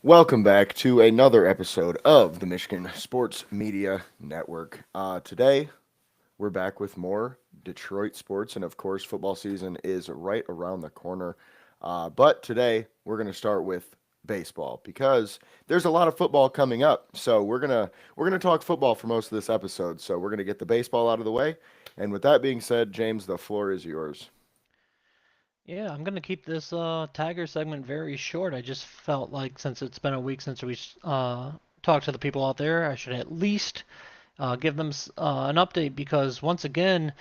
Welcome back to another episode of the Michigan Sports Media Network. Today, we're back with more Detroit sports, and of course, football season is right around the corner. But today, we're going to start with baseball because there's a lot of football coming up. So we're gonna talk football for most of this episode. So we're gonna get the baseball out of the way. And with that being said, James, the floor is yours. Yeah, I'm gonna keep this Tiger segment very short. I just felt like since it's been a week since we talked to the people out there, I should at least give them an update because once again,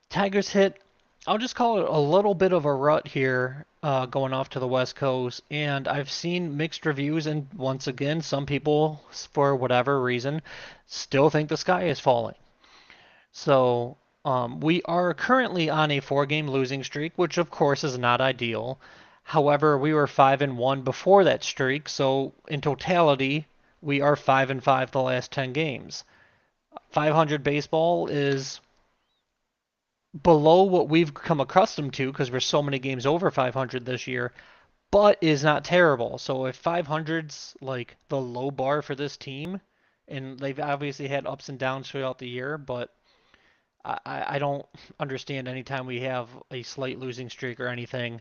Tigers hit. I'll just call it a little bit of a rut here, going off to the West Coast, and I've seen mixed reviews. And once again, some people, for whatever reason, still think the sky is falling. So we are currently on a four-game losing streak, which of course is not ideal. However, we were 5-1 before that streak, so in totality, we are 5-5 the last 10 games. 500 baseball is below what we've come accustomed to because we're so many games over 500 this year, but is not terrible. So if 500's like the low bar for this team, and they've obviously had ups and downs throughout the year, but I don't understand anytime we have a slight losing streak or anything,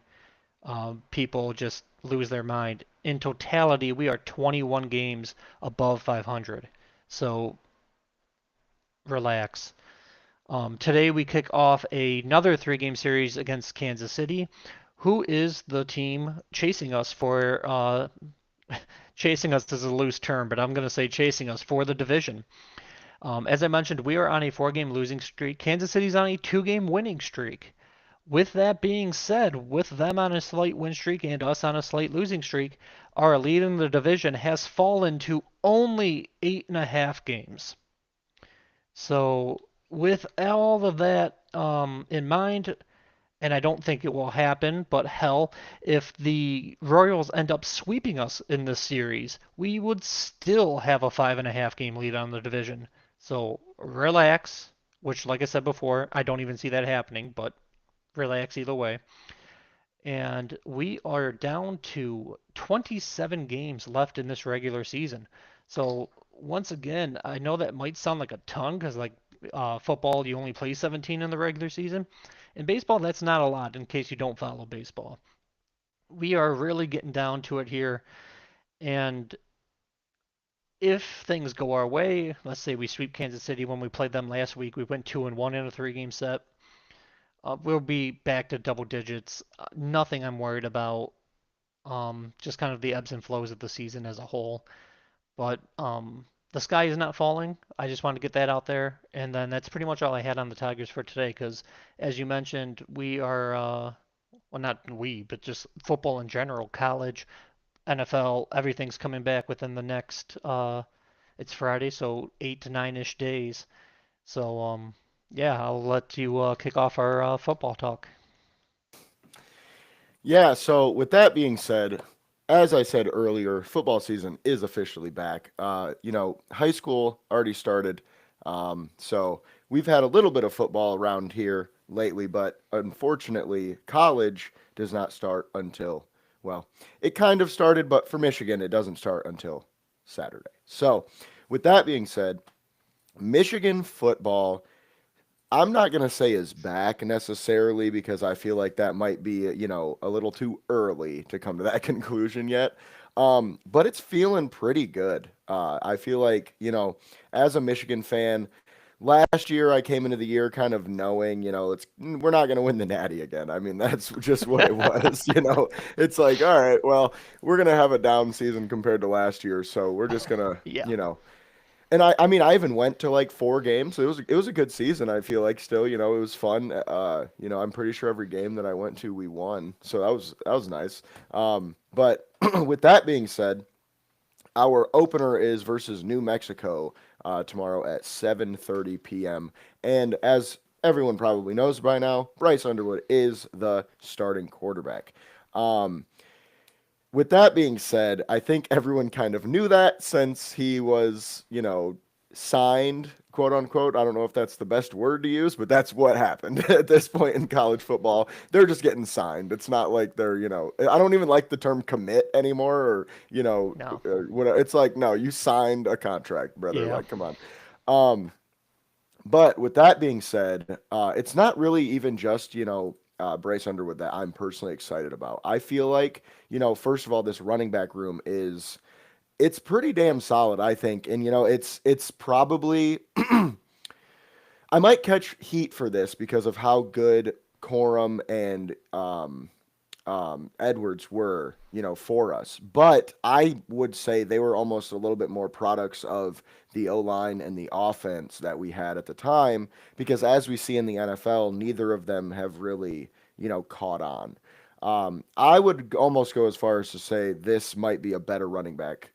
people just lose their mind. In totality, we are 21 games above 500. So relax. Today we kick off another three-game series against Kansas City, who is the team chasing us for chasing us is a loose term, but I'm going to say chasing us for the division. As I mentioned, we are on a four-game losing streak. Kansas City's on a two-game winning streak. With that being said, with them on a slight win streak and us on a slight losing streak, our lead in the division has fallen to only 8.5 games. So, with all of that in mind, and I don't think it will happen, but hell, if the Royals end up sweeping us in this series, we would still have a 5.5 game lead on the division. So relax, which, like I said before, I don't even see that happening, but relax either way. And we are down to 27 games left in this regular season. So once again, I know that might sound like a ton because like football, you only play 17 in the regular season. In baseball, that's not a lot in case you don't follow baseball. We are really getting down to it here. And if things go our way, let's say we sweep Kansas City when we played them last week, we went 2-1 in a three-game set. We'll be back to double digits. Nothing I'm worried about. Just kind of the ebbs and flows of the season as a whole. But the sky is not falling. I just wanted to get that out there. And then that's pretty much all I had on the Tigers for today because, as you mentioned, we are, well, not we, but just football in general, college, NFL, everything's coming back within the next, it's Friday, so 8 to 9-ish days. So, yeah, I'll let you kick off our football talk. Yeah, so with that being said, as I said earlier, football season is officially back. High school already started. So we've had a little bit of football around here lately, but unfortunately, college does not start until, well, it kind of started, but for Michigan, it doesn't start until Saturday. So with that being said, Michigan football, I'm not going to say is back necessarily because I feel like that might be, a little too early to come to that conclusion yet. But it's feeling pretty good. I feel like, as a Michigan fan, last year I came into the year kind of knowing, we're not going to win the Natty again. I mean, that's just what it was, It's like, all right, well, we're going to have a down season compared to last year, so we're just going to, Yeah. and I mean, I even went to like four games. So it was a good season. I feel like still, it was fun. I'm pretty sure every game that I went to, we won. So that was nice. But with that being said, our opener is versus New Mexico tomorrow at 7:30 p.m. And as everyone probably knows by now, Bryce Underwood is the starting quarterback. Um, with that being said, I think everyone kind of knew that since he was, signed, quote unquote. I don't know if that's the best word to use, but that's what happened at this point in college football. They're just getting signed. It's not like they're, I don't even like the term commit anymore, or, No. what it's like, no, you signed a contract, brother. Yeah. Like, come on. Um, but with that being said, it's not really even just, Bryce Underwood that I'm personally excited about. I feel like, first of all, this running back room it's pretty damn solid, I think. And it's probably I might catch heat for this because of how good Corum and Edwards were, for us. But I would say they were almost a little bit more products of the O line and the offense that we had at the time, because as we see in the NFL, neither of them have really, caught on. I would almost go as far as to say this might be a better running back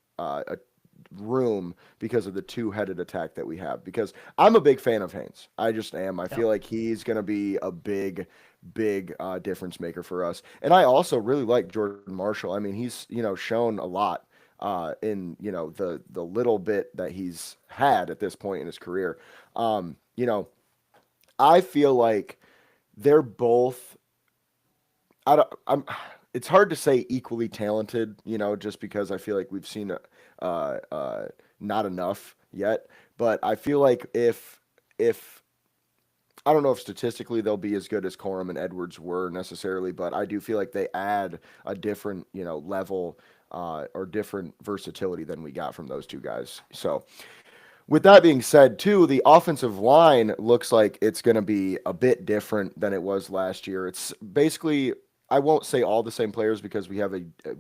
room because of the two-headed attack that we have. Because I'm a big fan of Haynes. I just am. I Yep. feel like he's going to be a big difference maker for us. And I also really like Jordan Marshall. I mean, he's shown a lot in the little bit that he's had at this point in his career. Um, you know, I feel like they're both. I don't. It's hard to say equally talented, just because I feel like we've seen uh, uh, not enough yet. But I feel like if I don't know if statistically they'll be as good as Corum and Edwards were necessarily, but I do feel like they add a different, level or different versatility than we got from those two guys. So, with that being said, too, the offensive line looks like it's going to be a bit different than it was last year. It's basically, I won't say all the same players because we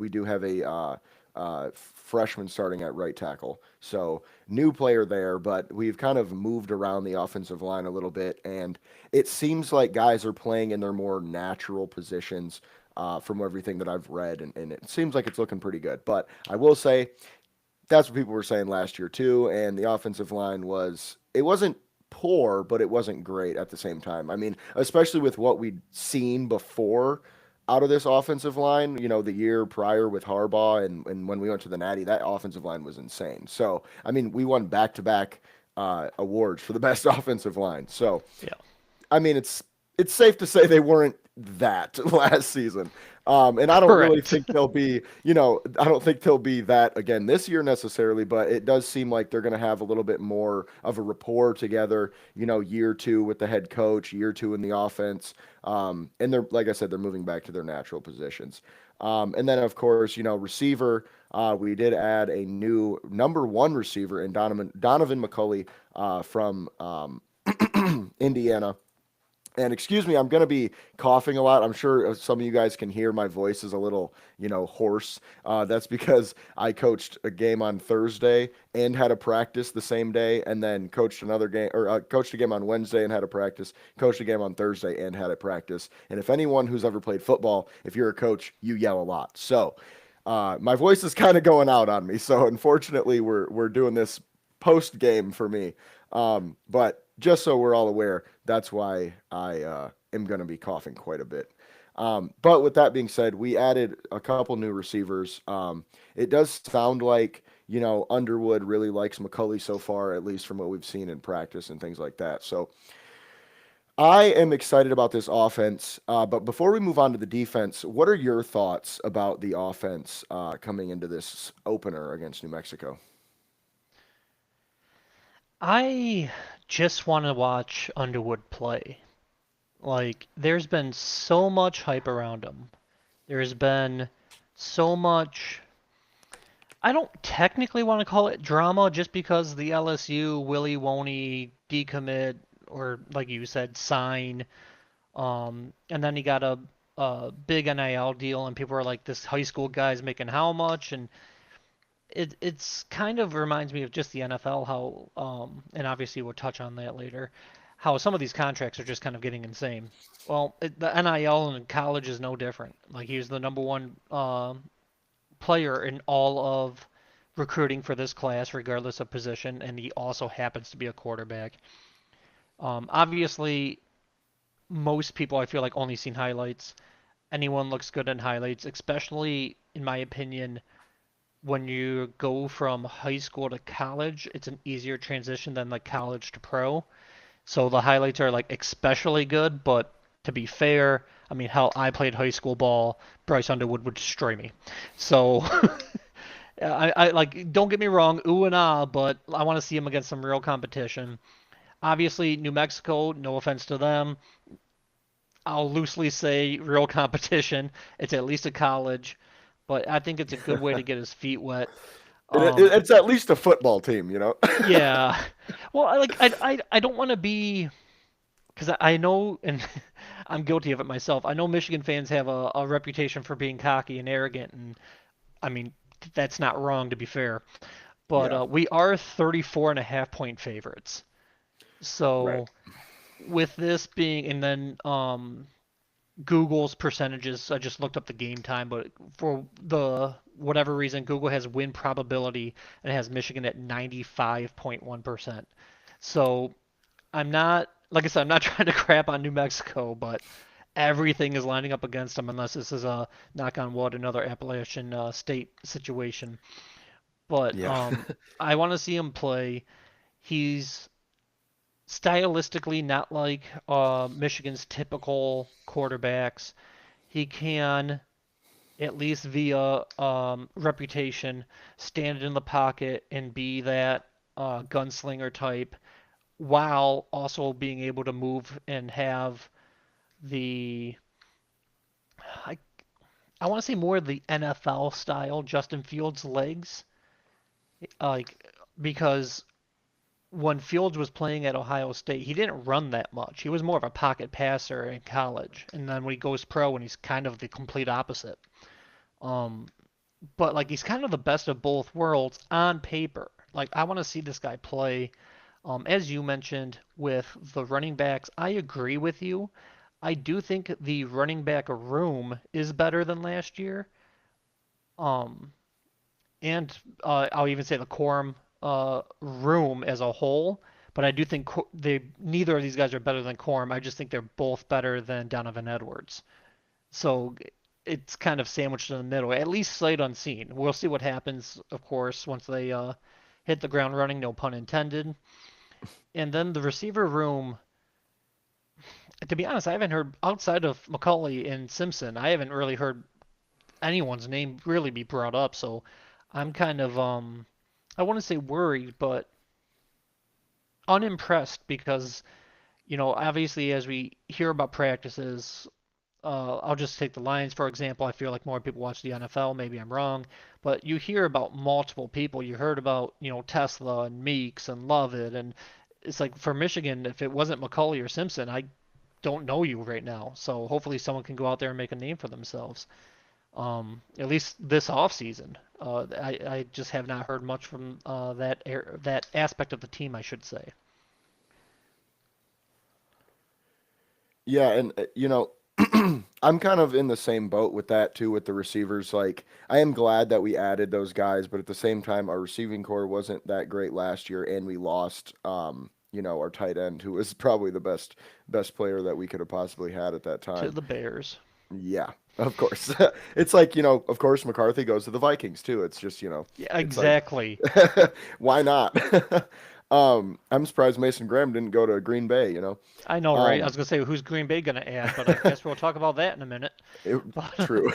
do have a freshman starting at right tackle, so new player there. But we've kind of moved around the offensive line a little bit, and it seems like guys are playing in their more natural positions. From everything that I've read, and it seems like it's looking pretty good. But I will say that's what people were saying last year too. And the offensive line it wasn't poor, but it wasn't great at the same time. I mean, especially with what we'd seen before out of this offensive line, the year prior with Harbaugh and when we went to the Natty, that offensive line was insane. So, I mean, we won back to back awards for the best offensive line. So, Yeah. I mean, it's safe to say they weren't that last season. And I don't really Correct. think they'll be, I don't think they'll be that again this year necessarily, but it does seem like they're going to have a little bit more of a rapport together, year two with the head coach, year two in the offense. And they're, like I said, they're moving back to their natural positions. And then, of course, receiver, we did add a new number one receiver in Donovan McCulley from Indiana. And excuse me, I'm going to be coughing a lot. I'm sure some of you guys can hear my voice is a little, hoarse. That's because I coached a game on Thursday and had a practice the same day, and then coached another game or coached a game on Wednesday and had a practice, coached a game on Thursday and had a practice. And if anyone who's ever played football, if you're a coach, you yell a lot. So my voice is kind of going out on me. So unfortunately, we're doing this post game for me. But just so we're all aware, that's why I am going to be coughing quite a bit. But with that being said, we added a couple new receivers. It does sound like, Underwood really likes McCulley so far, at least from what we've seen in practice and things like that. So I am excited about this offense. But before we move on to the defense, what are your thoughts about the offense coming into this opener against New Mexico? I just want to watch Underwood play. Like, there's been so much hype around him. There's been so much. I don't technically want to call it drama just because the LSU Willie Woney decommit or, like you said, sign. And then he got a big NIL deal, and people are like, "This high school guy's making how much?" And it's kind of reminds me of just the NFL, how and obviously we'll touch on that later, how some of these contracts are just kind of getting insane. Well, the NIL in college is no different. Like, he was the number one player in all of recruiting for this class, regardless of position, and he also happens to be a quarterback. Obviously, most people I feel like only seen highlights. Anyone looks good in highlights, especially in my opinion when you go from high school to college, it's an easier transition than like college to pro. So the highlights are like especially good, but to be fair, I mean, hell, I played high school ball. Bryce Underwood would destroy me. So I like, don't get me wrong, ooh and ah, but I want to see him against some real competition. Obviously, New Mexico, no offense to them, I'll loosely say real competition. It's at least a college, but I think it's a good way to get his feet wet. Um, It's at least a football team, you know. yeah. Well, I don't want to be because I know, and I'm guilty of it myself. I know Michigan fans have a reputation for being cocky and arrogant, and I mean that's not wrong to be fair. But Yeah, we are 34.5 point favorites. right. So with this being, and then Google's percentages, I just looked up the game time, but for the whatever reason, Google has win probability and it has Michigan at 95.1%. So I'm not, like I said, I'm not trying to crap on New Mexico, but everything is lining up against them unless this is a knock on wood, another Appalachian State situation. But Yeah. I want to see him play. He's stylistically not like Michigan's typical quarterbacks. He can, at least via reputation, stand in the pocket and be that gunslinger type, while also being able to move and have the I, I want to say more of the NFL style Justin Fields legs, like because when Fields was playing at Ohio State, he didn't run that much. He was more of a pocket passer in college, and then when he goes pro, and he's kind of the complete opposite. Um, but like he's kind of the best of both worlds on paper. Like I want to see this guy play. As you mentioned with the running backs, I agree with you. I do think the running back room is better than last year. Um, and I'll even say the quorum room as a whole. But I do think they neither of these guys are better than Quorum. I just think they're both better than Donovan Edwards. So it's kind of sandwiched in the middle, at least sight unseen. We'll see what happens, of course, once they hit the ground running, no pun intended. And then the receiver room, to be honest, I haven't heard outside of McCauley and Simpson. I haven't really heard anyone's name really be brought up. So I'm kind of I want to say worried, but unimpressed because obviously as we hear about practices, I'll just take the Lions for example. I feel like more people watch the NFL. Maybe I'm wrong, but you hear about multiple people. You heard about Tesla and Meeks and Lovett, and it's like for Michigan, if it wasn't McCauley or Simpson, I don't know you right now. So hopefully someone can go out there and make a name for themselves. At least this off season. I just have not heard much from that aspect of the team, I should say. Yeah, and I'm kind of in the same boat with that too with the receivers. Like I am glad that we added those guys, but at the same time our receiving core wasn't that great last year and we lost our tight end who was probably the best player that we could have possibly had at that To time. the Bears. Yeah, of course. It's like, of course McCarthy goes to the Vikings too. It's just, Yeah, it's like exactly. why not? I'm surprised Mason Graham didn't go to Green Bay. I know, right? I Um, was gonna say who's Green Bay gonna add, but I guess we'll talk about that in a minute. It, But true.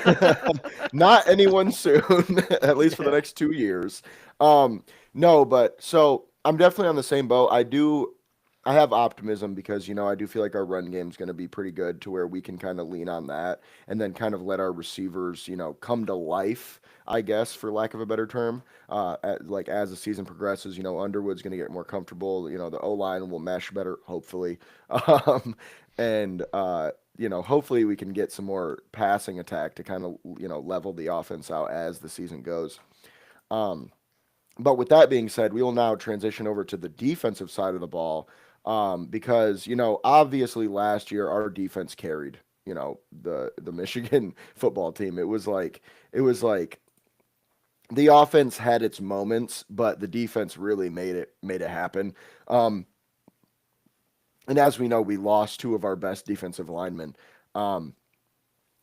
Not anyone soon, at least for the yeah, next 2 years. No, but so I'm definitely on the same boat. I have optimism because, I do feel like our run game is going to be pretty good to where we can kind of lean on that and then kind of let our receivers, come to life, I guess, for lack of a better term. Like as the season progresses, Underwood's going to get more comfortable. The O line will mesh better, hopefully. Um, and hopefully we can get some more passing attack to kind of, level the offense out as the season goes. Um, but with that being said, we will now transition over to the defensive side of the ball because, obviously last year our defense carried, the Michigan football team. It was like the offense had its moments, but the defense really made it happen. Um, and as we know, we lost two of our best defensive linemen. Um,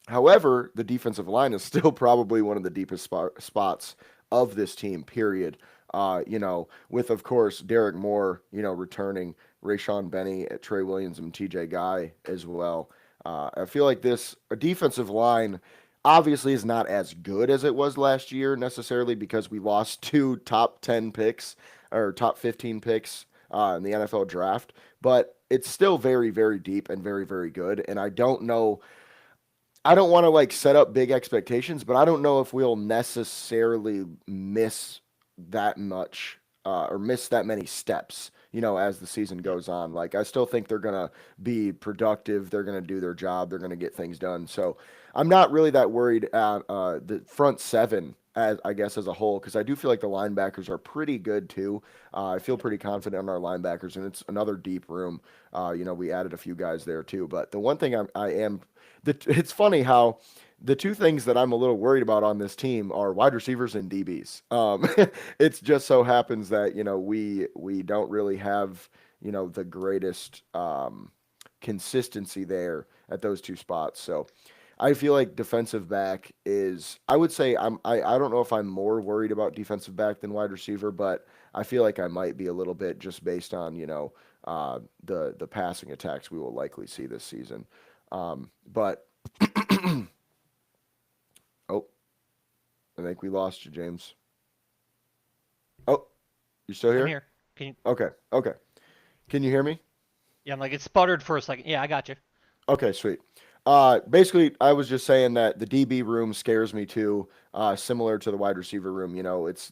However, the defensive line is still probably one of the deepest spots of this team, period. With, of course, Derek Moore, returning, Rayshon Benny, Trey Williams, and TJ Guy as well. I feel like this a defensive line obviously is not as good as it was last year necessarily because we lost two top 10 picks or top 15 picks in the NFL draft, but it's still very, very deep and very, very good. And I don't want to like set up big expectations, but I don't know if we'll necessarily miss that much or miss that many steps, as the season Yeah. goes on. Like, I still think they're going to be productive. They're going to do their job. They're going to get things done. So I'm not really that worried at the front seven. As I guess as a whole, because I do feel like the linebackers are pretty good too. I feel pretty confident in our linebackers, and it's another deep room. We added a few guys there too. But the one thing it's funny how the two things that I'm a little worried about on this team are wide receivers and DBs. It's just so happens that we don't really have the greatest consistency there at those two spots. So I feel like defensive back is. I would say I don't know if I'm more worried about defensive back than wide receiver, but I feel like I might be a little bit just based on the passing attacks we will likely see this season. But oh, I think we lost you, James. Oh, you still I'm here? here. Can you? Okay, okay. Can you hear me? Yeah, I'm like it sputtered for a second. Yeah, I got you. Okay, sweet. Basically, I was just saying that the DB room scares me too, similar to the wide receiver room.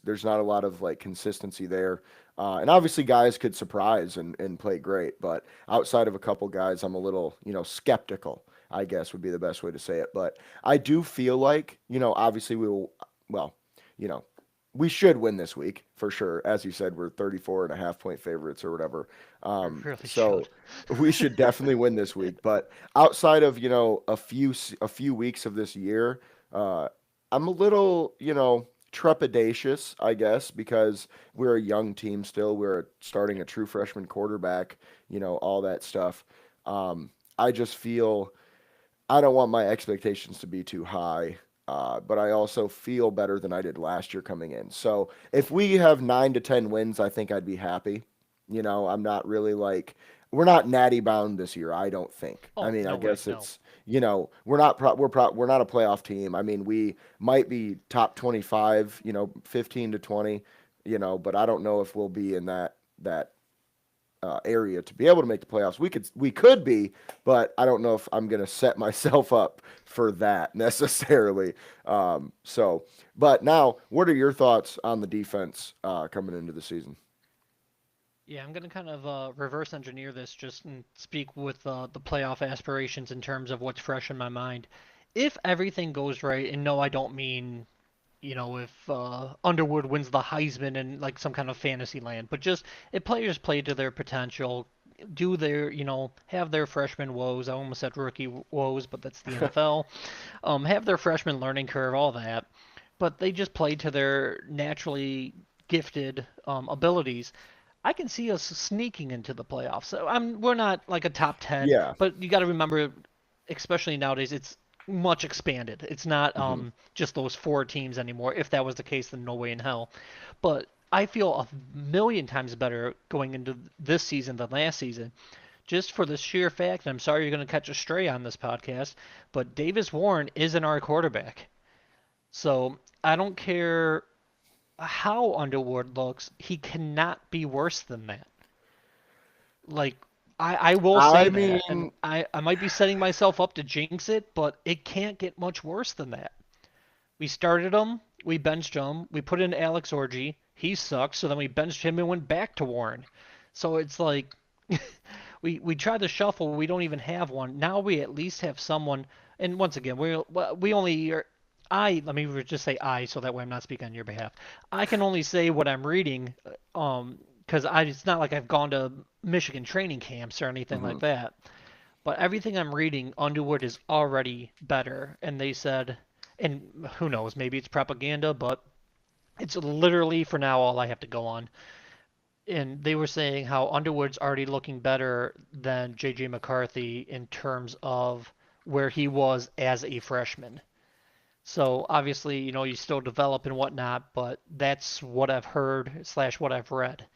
There's not a lot of like consistency there, and obviously guys could surprise and play great, but outside of a couple guys, I'm a little skeptical. I guess would be the best way to say it. But I do feel like obviously we will. Well, you know, we should win this week for sure. As you said, we're 34.5 point favorites or whatever. We really should. So we should definitely win this week. But outside of, a few weeks of this year, uh, I'm a little, trepidatious, I guess, because we're a young team still. We're starting a true freshman quarterback, all that stuff. I just feel I don't want my expectations to be too high, but I also feel better than I did last year coming in. So if we have 9 to 10 wins, I think I'd be happy. I'm not really like we're not natty bound this year. I don't think. I Oh, mean, I no way, guess no. it's we're not a playoff team. I mean, we might be top 25, 15 to 20, but I don't know if we'll be in that area to be able to make the playoffs. We could be, but I don't know if I'm gonna set myself up for that necessarily. But now, what are your thoughts on the defense coming into the season? Yeah, I'm gonna kind of reverse engineer this just and speak with the playoff aspirations in terms of what's fresh in my mind. If everything goes right, and no, I don't mean, if Underwood wins the Heisman in like some kind of fantasy land, but just if players play to their potential, do their, have their freshman woes. I almost said rookie woes, but that's the NFL. Have their freshman learning curve, all that, but they just play to their naturally gifted abilities. I can see us sneaking into the playoffs. So we're not like a top 10, Yeah. but you got to remember, especially nowadays, it's much expanded. It's not Hmm. just those four teams anymore. If that was the case, then no way in hell. But I feel a million times better going into this season than last season, just for the sheer fact, and I'm sorry you're going to catch a stray on this podcast, but Davis Warren isn't our quarterback. So I don't care how Underwood looks, he cannot be worse than that. Like I will say I that, and mean, I might be setting myself up to jinx it, but it can't get much worse than that. We started him, we benched him, we put in Alex Orgy, he sucks, so then we benched him and went back to Warren. So it's like we tried to shuffle, we don't even have one. Now we at least have someone, and once again, we only are, let me just say I, so that way I'm not speaking on your behalf. I can only say what I'm reading, because it's not like I've gone to Michigan training camps or anything like mhm. that. But everything I'm reading, Underwood is already better, and they said, and who knows, maybe it's propaganda, but it's literally for now all I have to go on. And they were saying how Underwood's already looking better than JJ McCarthy in terms of where he was as a freshman. So obviously, you still develop and whatnot, but that's what I've heard slash what I've read.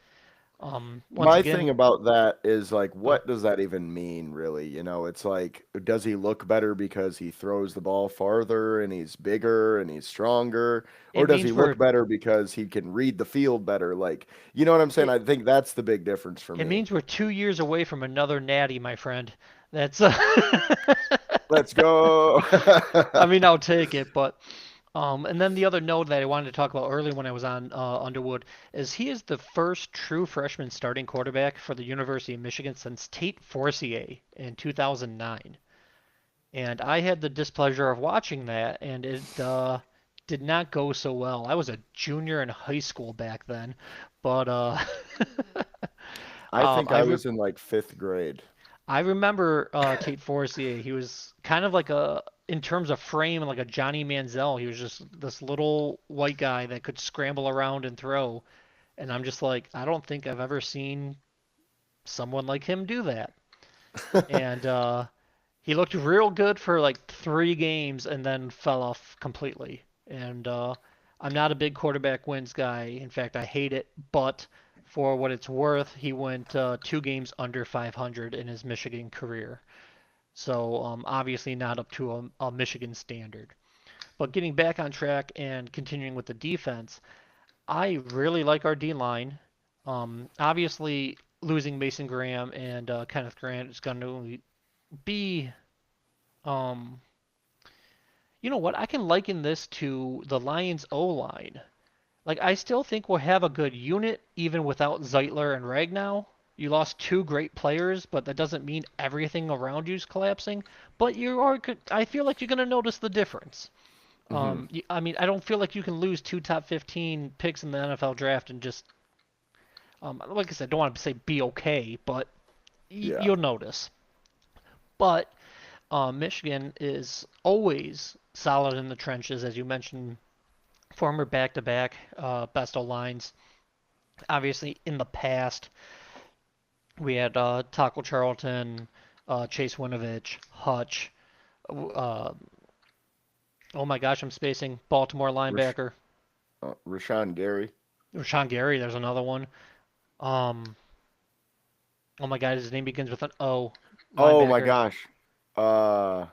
Once My thing again, about that is like, uh, what does that even mean, really? It's like, does he look better because he throws the ball farther and he's bigger and he's stronger? Or it does he means look better because he can read the field better? Like, you know what I'm saying? it, I think that's the big difference for it me. means we're 2 years away from another natty, my friend. That's Let's go. I mean, I'll take it, but and then the other note that I wanted to talk about earlier when I was on Underwood is he is the first true freshman starting quarterback for the University of Michigan since Tate Forcier in 2009. And I had the displeasure of watching that, and it did not go so well. I was a junior in high school back then, but I think I I re was in like fifth grade. I remember Tate Forcier. He was kind of like in terms of frame, like a Johnny Manziel. He was just this little white guy that could scramble around and throw. And I'm just like, I don't think I've ever seen someone like him do that. And he looked real good for like 3 games and then fell off completely. And I'm not a big quarterback wins guy. In fact, I hate it. But for what it's worth, he went 2 games under 500 in his Michigan career. So obviously not up to a Michigan standard. But getting back on track and continuing with the defense, I really like our D line. Obviously, losing Mason Graham and Kenneth Grant is going to be um, you know what? I can liken this to the Lions O line. Like, I still think we'll have a good unit even without Zeitler and Ragnow. You lost 2 great players, but that doesn't mean everything around you is collapsing. But you are, I feel like you're going to notice the difference. Hmm. I mean, I don't feel like you can lose 2 top 15 picks in the NFL draft and just, like I said, don't want to say be okay, but Yeah. you'll notice. But Michigan is always solid in the trenches, as you mentioned, former back-to-back best O lines. Obviously, in the past, we had Taco Charlton, Chase Winovich, Hutch. Uh, oh my gosh, I'm spacing. Baltimore Rash linebacker. Rashawn Gary. Rashawn Gary, there's another one. Um, oh my God, his name begins with an O. Oh my Linebacker. gosh. Uh,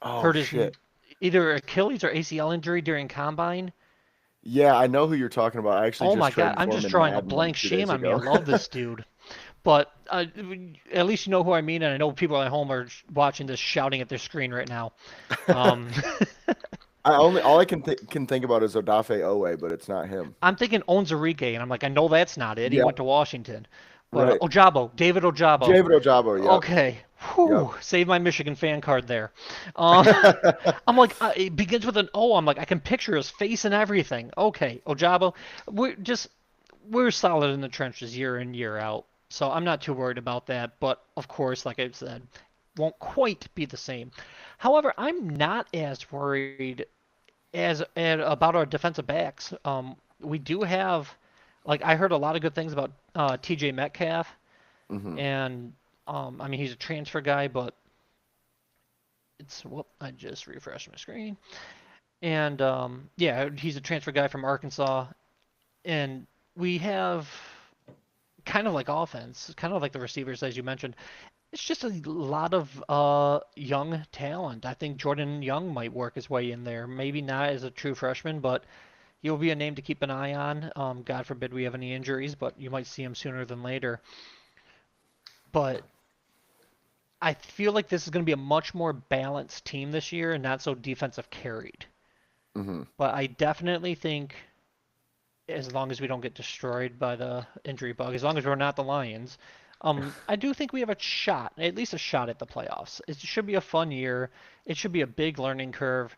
oh Hurt his shit. either Achilles or ACL injury during combine. Yeah, I know who you're talking about. I actually Oh just my God, traded I'm for him just in drawing a Madden like blank. two Shame days on me. I ago. love this dude. But at least you know who I mean, and I know people at home are watching this shouting at their screen right now. Um, All I can think about is Odafe Owe, but it's not him. I'm thinking Onzarike, and I'm like, I know that's not it. He Yeah, went to Washington. But right. Ojabo, David Ojabo. David Ojabo. Yep, Okay, yep. whew, save my Michigan fan card there. Uh, I'm like, it begins with an O. I'm like, I can picture his face and everything. Okay, Ojabo, we're solid in the trenches year in year out, so I'm not too worried about that. But of course, like I said, won't quite be the same. However, I'm not as worried as and about our defensive backs. We do have, like, I heard a lot of good things about T.J. Metcalf, Hmm. and I mean he's a transfer guy, but it's whoop, I just refreshed my screen, and yeah, he's a transfer guy from Arkansas, and we have kind of like offense, kind of like the receivers as you mentioned. It's just a lot of young talent. I think Jordan Young might work his way in there. Maybe not as a true freshman, but he'll be a name to keep an eye on. God forbid we have any injuries, but you might see him sooner than later. But I feel like this is going to be a much more balanced team this year and not so defensive carried. Hmm. But I definitely think as long as we don't get destroyed by the injury bug, as long as we're not the Lions, I do think we have a shot, at least a shot at the playoffs. It should be a fun year. It should be a big learning curve.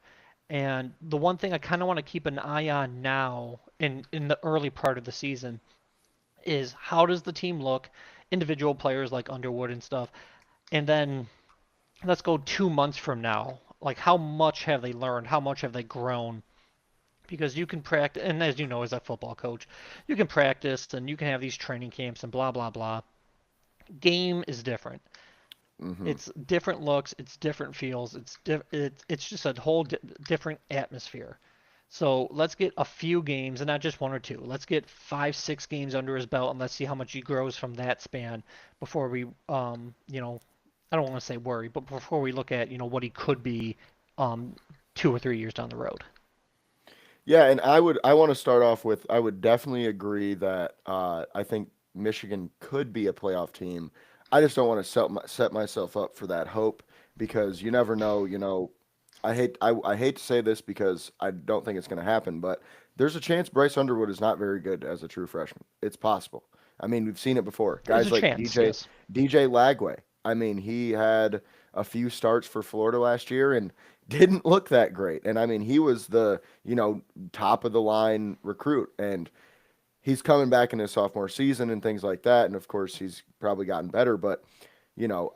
And the one thing I kind of want to keep an eye on now in the early part of the season is how does the team look, individual players like Underwood and stuff, and then let's go 2 months from now. Like how much have they learned? How much have they grown? Because you can practice, and as you know, as a football coach, you can practice and you can have these training camps and blah blah blah. Game is different. Hmm. It's different looks, it's different feels, it's just a whole different atmosphere. So let's get a few games, and not just one or two. Let's get 5, 6 games under his belt, and let's see how much he grows from that span before we, I don't want to say worry, but before we look at, what he could be, um, 2 or 3 years down the road. Yeah, and I want to start off with I would definitely agree that I think Michigan could be a playoff team. I just don't want to set myself up for that hope because you never know. I hate to say this because I don't think it's going to happen, but there's a chance Bryce Underwood is not very good as a true freshman. It's possible. I mean, we've seen it before. There's a Guys like chance, yes. DJ Lagway. I mean, he had a few starts for Florida last year and didn't look that great. And I mean, he was the, top of the line recruit and he's coming back in his sophomore season and things like that. And of course, he's probably gotten better, but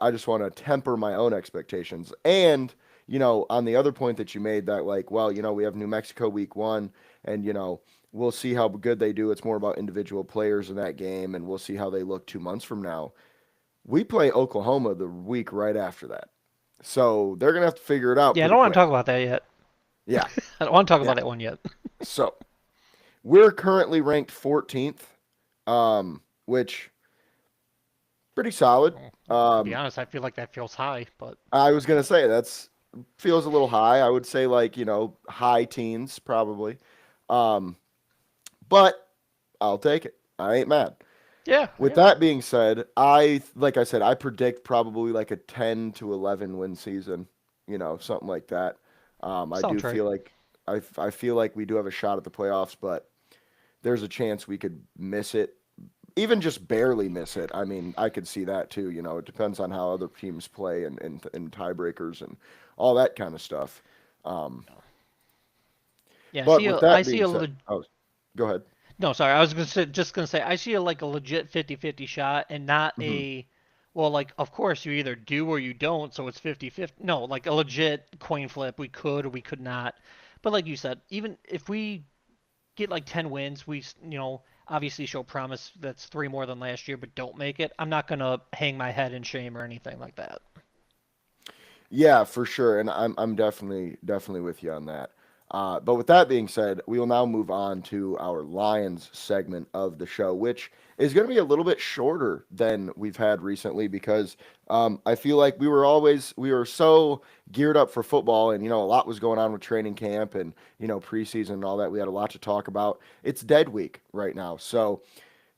I just want to temper my own expectations. And, on the other point that you made that like, well, we have New Mexico week 1 and, we'll see how good they do. It's more about individual players in that game and we'll see how they look 2 months from now. We play Oklahoma the week right after that. So they're going to have to figure it out Yeah, I pretty don't want to quick. talk about that yet. Yeah. I don't want to talk Yeah. about that one yet. So we're currently ranked 14th, which pretty solid. To be honest, I feel like that feels high, but I was gonna say that's feels a little high. I would say like high teens probably, um, but I'll take it. I ain't mad. yeah, With yeah, that being said, like I said, I predict probably like a 10 to 11 win season. Something like that. I do sounds right. feel like I feel like we do have a shot at the playoffs, but there's a chance we could miss it, even just barely miss it. I mean, I could see that too. It depends on how other teams play and tiebreakers and all that kind of stuff. Um, Yeah, but with I that see being a said, oh, go ahead. no, sorry, I was just gonna say I see a like a legit 50-50 shot and not Hmm. a well, like of course you either do or you don't, so it's 50-50. No, like a legit coin flip. We could or we could not. But like you said, even if we get like 10 wins, we obviously show promise that's 3 more than last year, but don't make it. I'm not gonna hang my head in shame or anything like that. Yeah, for sure, and I'm definitely with you on that. But with that being said, we will now move on to our Lions segment of the show, which is going to be a little bit shorter than we've had recently because I feel like we were so geared up for football, and a lot was going on with training camp and preseason and all that. We had a lot to talk about. It's dead week right now, so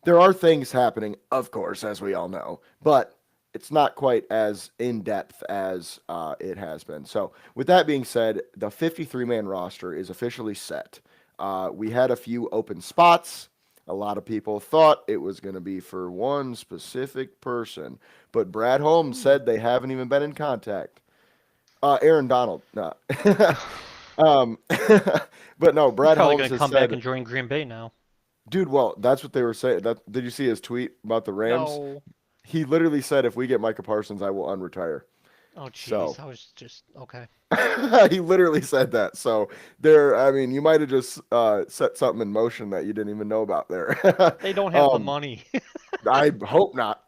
there are things happening, of course, as we all know, but it's not quite as in depth as it has been. So, with that being said, the 53-man roster is officially set. We had a few open spots. A lot of people thought it was going to be for one specific person, but Brad Holmes Hmm. said they haven't even been in contact. Aaron Donald, no. But no, He's Brad probably Holmes gonna has come back said, and join Green Bay now. dude, well, that's what they were saying. Did you see his tweet about the Rams? No. He literally said, if we get Micah Parsons, I will unretire. Oh, jeez. So I was just okay. he literally said that. So I mean, you might have just set something in motion that you didn't even know about there. They don't have the um, money. I hope not.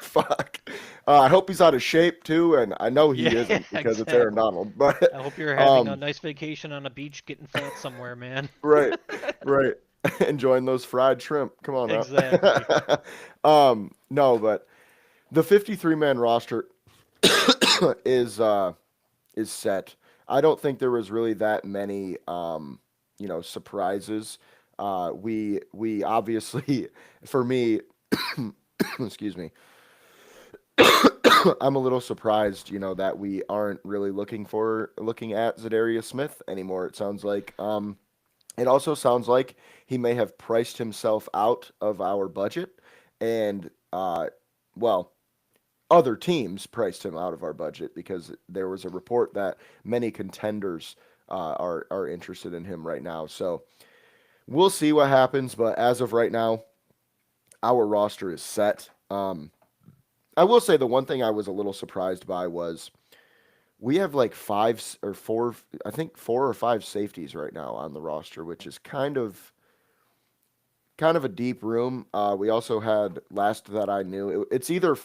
Fuck. I hope he's out of shape too, and I know he Yeah, isn't because it's Aaron exactly. Donald. But I hope you're having a um, nice vacation on a beach getting fat somewhere, man. right, right. Enjoying those fried shrimp. Come on Exactly. now. No, but the 53-man roster is set. I don't think there was really that many surprises. We obviously for me excuse me. I'm a little surprised, that we aren't really looking at Zadarius Smith anymore. It also sounds like he may have priced himself out of our budget and well, other teams priced him out of our budget because there was a report that many contenders are interested in him right now. So we'll see what happens, but as of right now, our roster is set. I will say the one thing I was a little surprised by was we have like I think 4 or 5 safeties right now on the roster, which is kind of a deep room. We also had last that I knew, it's either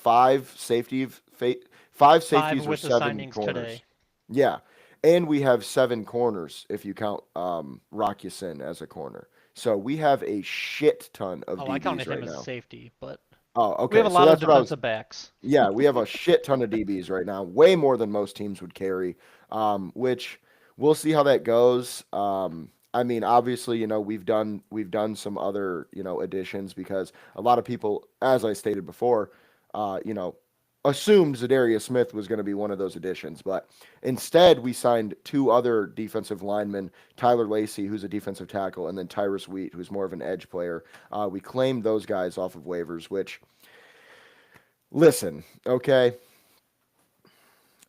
5 5 safeties or with the 7 signings corners. today. Yeah. And we have 7 corners if you count Rock Ya-Sin as a corner. So we have a shit ton of Oh, I DBs counted him right as a now. safety, but Oh, we have okay. a So lot of that's what I was. defensive backs. Yeah, we have a shit ton of DBs right now, way more than most teams would carry. Which we'll see how that goes. I mean, obviously, we've done some other additions because a lot of people, as I stated before, you know, assumed Zadarius Smith was going to be one of those additions, but instead we signed 2 other defensive linemen, Tyler Lacey, who's a defensive tackle, and then Tyrus Wheat, who's more of an edge player. We claimed those guys off of waivers, which, listen, okay,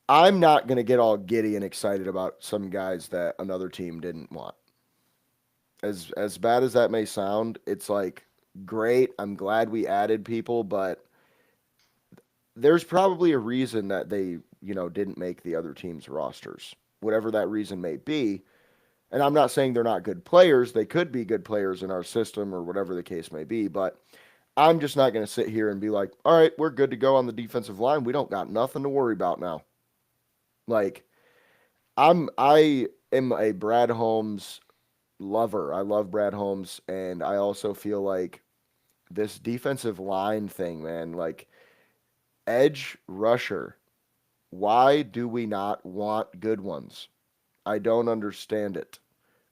I'm not going to get all giddy and excited about some guys that another team didn't want. As bad as that may sound, it's like great. I'm glad we added people, but there's probably a reason that they, didn't make the other team's rosters. Whatever that reason may be. And I'm not saying they're not good players. They could be good players in our system or whatever the case may be, but I'm just not going to sit here and be like, "All right, we're good to go on the defensive line. We don't got nothing to worry about now." Like I am a Brad Holmes lover. I love Brad Holmes, and I also feel like this defensive line thing, man, like edge rusher. Why do we not want good ones? I don't understand it.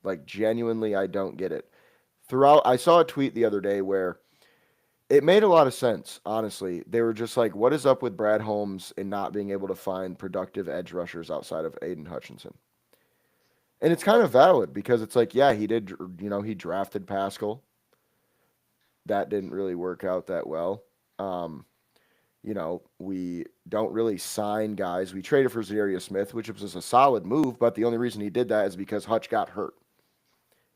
Like genuinely, I don't get it. I saw a tweet the other day where it made a lot of sense, honestly. They were just like, what is up with Brad Holmes and not being able to find productive edge rushers outside of Aiden Hutchinson? And it's kind of valid because it's like, yeah, he did, he drafted Pascal. That didn't really work out that well. Um, we don't really sign guys. We traded for Zadarius Smith, which was a solid move, but the only reason he did that is because Hutch got hurt.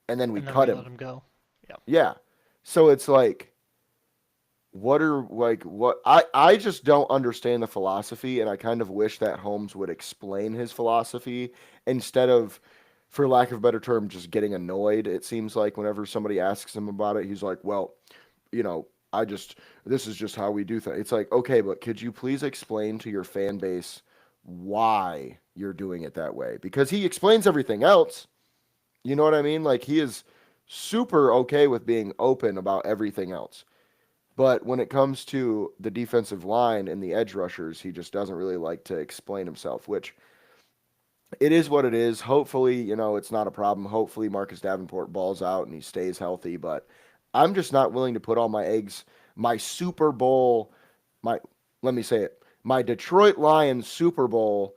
And then we And then we cut let him. him go. Yeah. Yeah. So it's like, I just don't understand the philosophy, and I kind of wish that Holmes would explain his philosophy instead of, for lack of a better term, just getting annoyed. It seems like whenever somebody asks him about it, he's like, well, you know, this is just how we do things. It's like, okay, but could you please explain to your fan base why you're doing it that way? Because he explains everything else. You know what I mean? Like, he is super okay with being open about everything else. But when it comes to the defensive line and the edge rushers, he just doesn't really like to explain himself, which it is what it is. Hopefully, it's not a problem. Hopefully, Marcus Davenport balls out and he stays healthy. But I'm just not willing to put all my eggs, my Super Bowl, my, let me say it, my Detroit Lions Super Bowl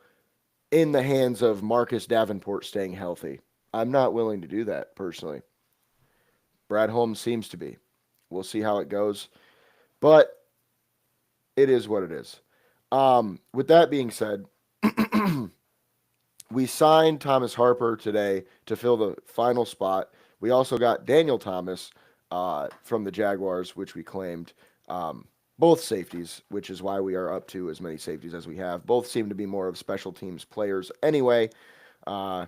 in the hands of Marcus Davenport staying healthy. I'm not willing to do that personally. Brad Holmes seems to be. We'll see how it goes. But it is what it is. With that being said, we signed Thomas Harper today to fill the final spot. We also got Daniel Thomas from the Jaguars, which we claimed. Both safeties, which is why we are up to as many safeties as we have. Both seem to be more of special teams players anyway. Uh,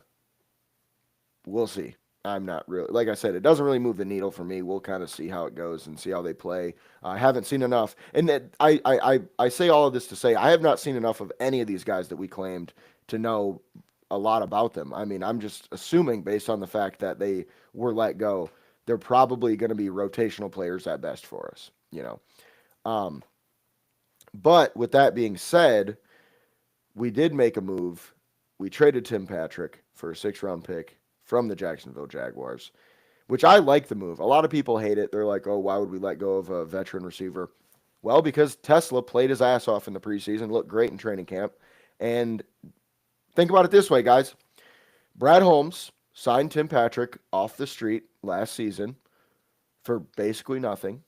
we'll see. I'm not really, like I said, it doesn't really move the needle for me. We'll kind of see how it goes and see how they play. I haven't seen enough, and I say all of this to say I have not seen enough of any of these guys that we claimed to know a lot about them. I mean, I'm just assuming based on the fact that they were let go, they're probably going to be rotational players at best for us. Um, but with that being said, we did make a move. We traded Tim Patrick for a 6th-round pick from the Jacksonville Jaguars, which I like the move. A lot of people hate it. They're like, oh, why would we let go of a veteran receiver? Well, because Tesla played his ass off in the preseason, looked great in training camp. And think about it this way, guys. Brad Holmes signed Tim Patrick off the street last season for basically nothing.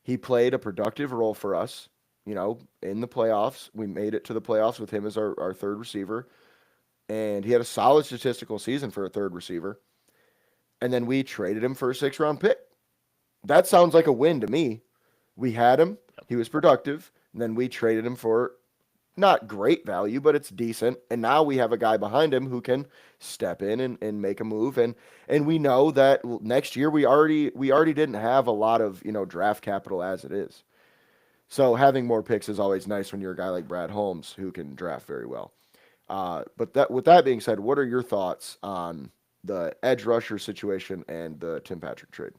He played a productive role for us, in the playoffs. We made it to the playoffs with him as our third receiver. And he had a solid statistical season for a third receiver. And then we traded him for a 6th-round pick. That sounds like a win to me. We had him. He was productive. And then we traded him for not great value, but it's decent. And now we have a guy behind him who can step in and make a move. And we know that next year we already didn't have a lot of, draft capital as it is. So having more picks is always nice when you're a guy like Brad Holmes who can draft very well. But that with that being said, what are your thoughts on the edge rusher situation and the Tim Patrick trade?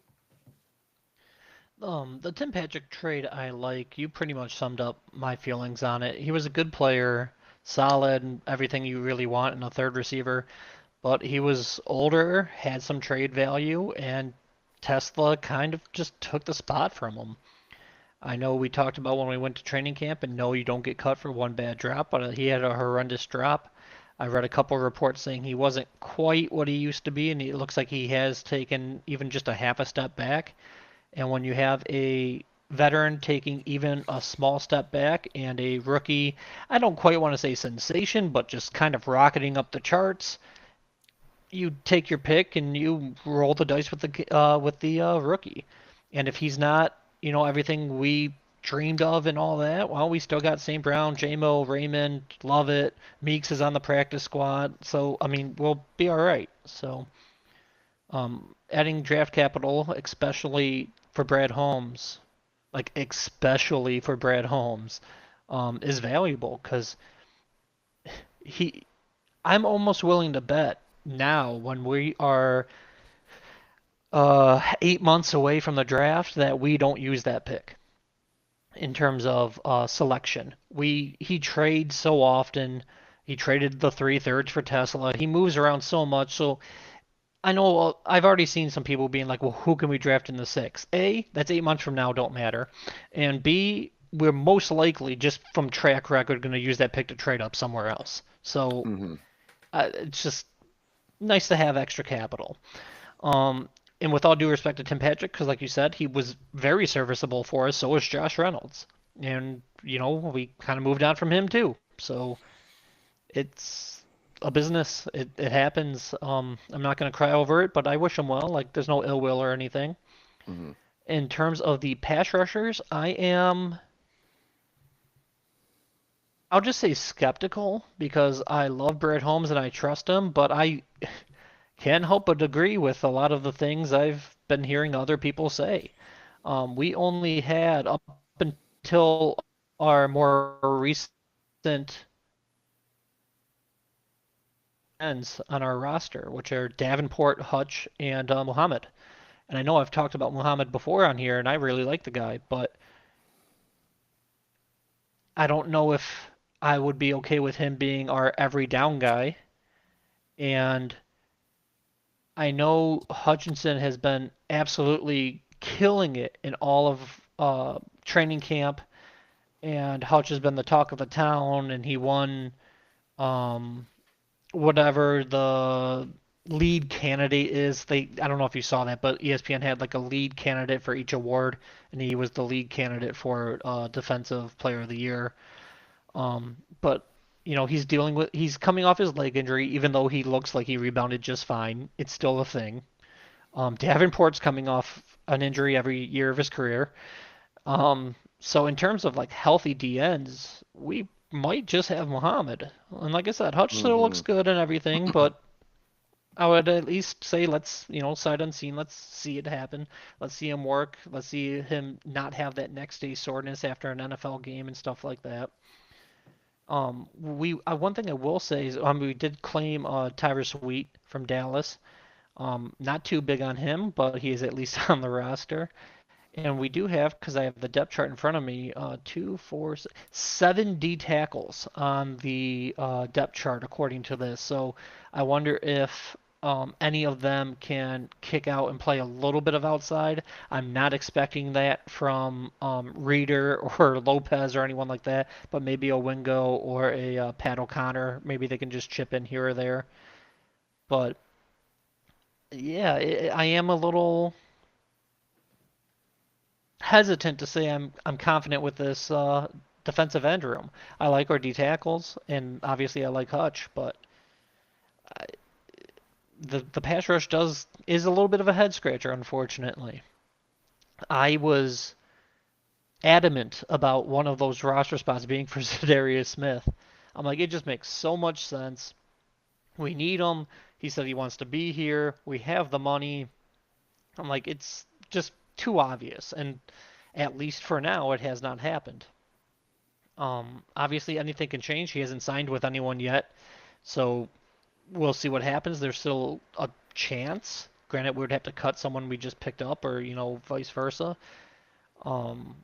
The Tim Patrick trade I like. You pretty much summed up my feelings on it. He was a good player, solid, and everything you really want in a third receiver, but he was older, had some trade value, and Tesla kind of just took the spot from him. I know we talked about when we went to training camp, and no, you don't get cut for one bad drop, but he had a horrendous drop. I read a couple of reports saying he wasn't quite what he used to be, and it looks like he has taken even just a half a step back. And when you have a veteran taking even a small step back and a rookie, I don't quite want to say sensation, but just kind of rocketing up the charts, you take your pick and you roll the dice with the rookie. And if he's not, everything we dreamed of and all that, well, we still got St. Brown, J-Mo, Raymond, Lovett, Meeks is on the practice squad. So, I mean, we'll be all right. So, adding draft capital, especially for Brad Holmes, like especially for Brad Holmes, is valuable because he. I'm almost willing to bet now when we are 8 months away from the draft that we don't use that pick in terms of selection. He trades so often. He traded the 3/3 for Tesla. He moves around so much. So I know I've already seen some people being like, well, who can we draft in the sixth? A, that's 8 months from now, don't matter. And B, we're most likely just from track record going to use that pick to trade up somewhere else. So Hmm. it's just nice to have extra capital. Um, and with all due respect to Tim Patrick, because like you said, he was very serviceable for us. So was Josh Reynolds, and we kind of moved on from him too. So it's a business. It happens. I'm not going to cry over it, but I wish him well. Like there's no ill will or anything. Hmm. In terms of the pass rushers, I'll just say skeptical because I love Brett Holmes and I trust him, but I can't help but agree with a lot of the things I've been hearing other people say. We only had up until our more recent ends on our roster, which are Davenport, Hutch, and Muhammad. And I know I've talked about Muhammad before on here, and I really like the guy, but I don't know if I would be okay with him being our every down guy. And I know Hutchinson has been absolutely killing it in all of training camp, and Hutch has been the talk of the town, and he won um, whatever the lead candidate is. I don't know if you saw that, but ESPN had like a lead candidate for each award, and he was the lead candidate for Defensive Player of the Year. But he's coming off his leg injury, even though he looks like he rebounded just fine. It's still a thing. Davenport's coming off an injury every year of his career. So in terms of like healthy DNs, we might just have Muhammad. And like I said, Hutch still looks Hmm. good and everything, but I would at least say let's, sight unseen, let's see it happen. Let's see him work. Let's see him not have that next day soreness after an NFL game and stuff like that. One thing I will say is we did claim Tyrus Wheat from Dallas. Not too big on him, but he is at least on the roster. And we do have, because I have the depth chart in front of me, two, four, seven D tackles on the depth chart according to this. So I wonder if any of them can kick out and play a little bit of outside. I'm not expecting that from Reeder or Lopez or anyone like that, but maybe a Wingo or a Pat O'Connor. Maybe they can just chip in here or there. But yeah, I am a little hesitant to say I'm confident with this defensive end room. I like our D tackles, and obviously I like Hutch, but the pass rush is a little bit of a head scratcher, unfortunately. I was adamant about one of those roster spots being for Zadarius Smith. I'm like, it just makes so much sense. We need him. He said he wants to be here. We have the money. I'm like, it's just too obvious. And At least for now, it has not happened. Obviously, anything can change. He hasn't signed with anyone yet, so we'll see what happens. There's still a chance. Granted, we would have to cut someone we just picked up, or vice versa. Um,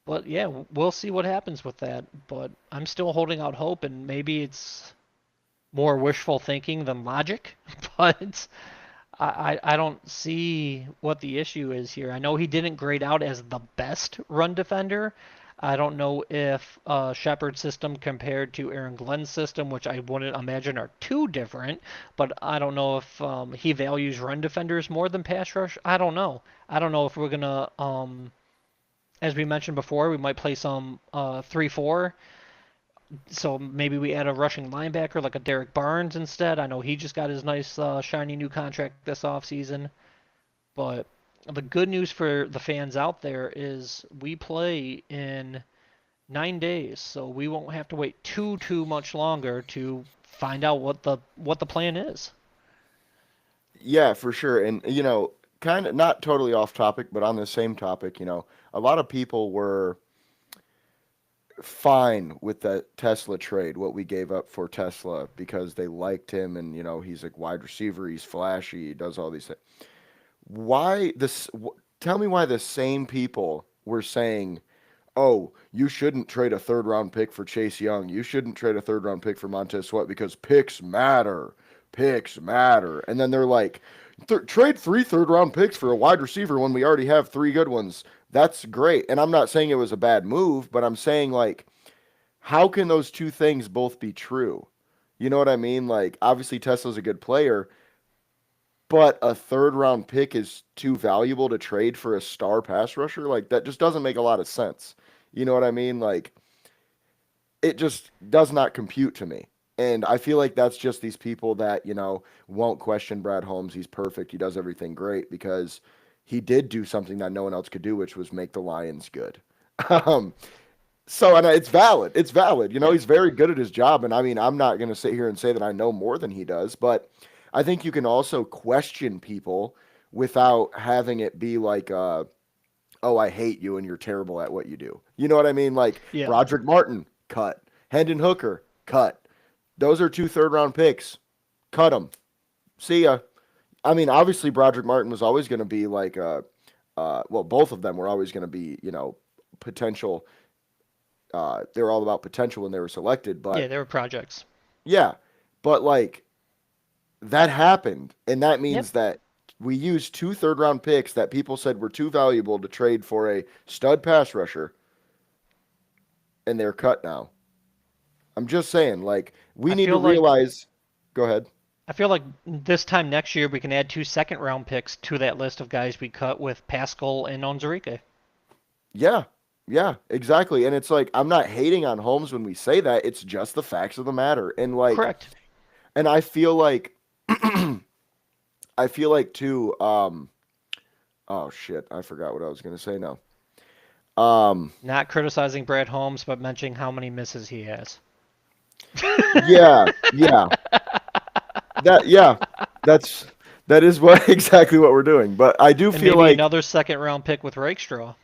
but yeah, we'll see what happens with that. But I'm still holding out hope, and maybe it's more wishful thinking than logic. But I don't see what the issue is here. I know he didn't grade out as the best run defender. I don't know if Shepard's system compared to Aaron Glenn's system, which I wouldn't imagine are too different, but I don't know if he values run defenders more than pass rush. I don't know. I don't know if we're gonna, as we mentioned before, we might play some 3-4. So maybe we add a rushing linebacker like a Derek Barnes instead. I know he just got his nice shiny new contract this offseason. But the good news for the fans out there is we play in 9 days, so we won't have to wait too much longer to find out what the plan is. Yeah, for sure. And kind of not totally off topic, but on the same topic, a lot of people were fine with the Tesla trade, what we gave up for Tesla because they liked him and he's like wide receiver, he's flashy, he does all these things. Why this tell me why the same people were saying, "Oh, you shouldn't trade a third round pick for Chase Young. You shouldn't trade a third round pick for Montez Sweat because picks matter. Picks matter." And then they're like, "Trade 3 third round picks for a wide receiver when we already have 3 good ones." That's great. And I'm not saying it was a bad move, but I'm saying like how can those two things both be true? You know what I mean? Like obviously Tesla's a good player, but a third round pick is too valuable to trade for a star pass rusher. Like that just doesn't make a lot of sense. You know what I mean? Like it just does not compute to me. And I feel like that's just these people that, won't question Brad Holmes. He's perfect. He does everything great because he did do something that no one else could do, which was make the Lions good. Um, and it's valid. It's valid. Yeah. He's very good at his job. And I mean, I'm not going to sit here and say that I know more than he does, but I think you can also question people without having it be like, oh, I hate you and you're terrible at what you do. You know what I mean? Like Yeah. Broderick Martin, cut. Hendon Hooker, cut. Those are 2 third round picks. Cut them. See ya. I mean, obviously Broderick Martin was always going to be like, well, both of them were always going to be, potential. They were all about potential when they were selected, Yeah, but there were projects. yeah, but like that happened, and that Yep. means that we used 2 third round picks that people said were too valuable to trade for a stud pass rusher, and they're cut now. I'm just saying, like, we I need to feel like realize. Go ahead. I feel like this time next year we can add 2 second round picks to that list of guys we cut with Pascal and Onzarike. Yeah, yeah, exactly. And it's like I'm not hating on Holmes when we say that. It's just the facts of the matter. And like, Correct. and I feel like, I feel like too. Oh shit, I forgot what I was gonna say now. Um, Not criticizing Brad Holmes, but mentioning how many misses he has. yeah, yeah. Yeah, that's that is what exactly what we're doing. But I do And feel maybe like another second round pick with Rakestraw.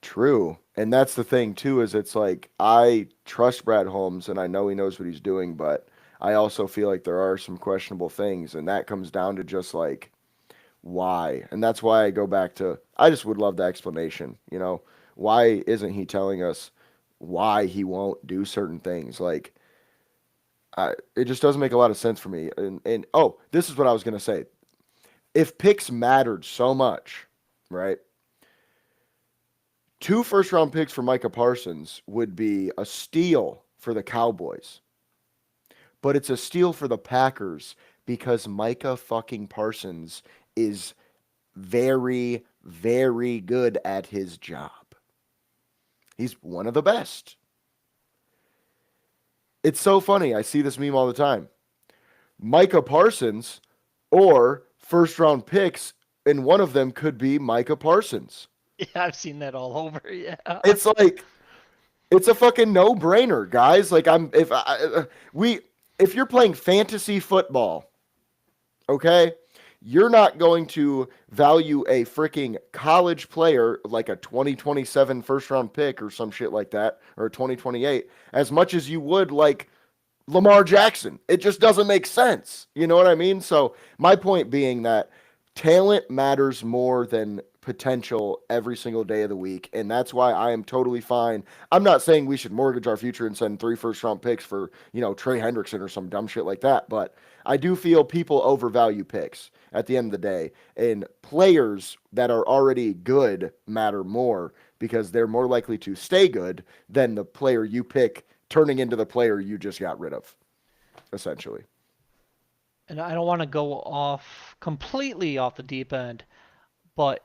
true, and that's the thing too. Is it's like I trust Brad Holmes, and I know he knows what he's doing, but I also feel like there are some questionable things, and that comes down to just like why, and that's why I go back to I just would love the explanation. Why isn't he telling us why he won't do certain things? Like it just doesn't make a lot of sense for me. And oh, this is what I was gonna say. If picks mattered so much, right? 2 first round picks for Micah Parsons would be a steal for the Cowboys, but it's a steal for the Packers because Micah fucking Parsons is very, very good at his job. He's one of the best. It's so funny. I see this meme all the time. Micah Parsons or 1st round picks, and one of them could be Micah Parsons. Yeah, I've seen that all over. Yeah. It's like it's a fucking no-brainer, guys. Like if you're playing fantasy football, okay? you're not going to value a freaking college player like a 2027 first round pick or some shit like that, or a 2028, as much as you would like Lamar Jackson. It just doesn't make sense. You know what I mean? So, my point being that talent matters more than potential every single day of the week. And that's why I am totally fine. I'm not saying we should mortgage our future and send 3 first round picks for, Trey Hendrickson or some dumb shit like that. But I do feel people overvalue picks at the end of the day. And players that are already good matter more because they're more likely to stay good than the player you pick turning into the player you just got rid of, essentially. And I don't want to go off completely off the deep end, but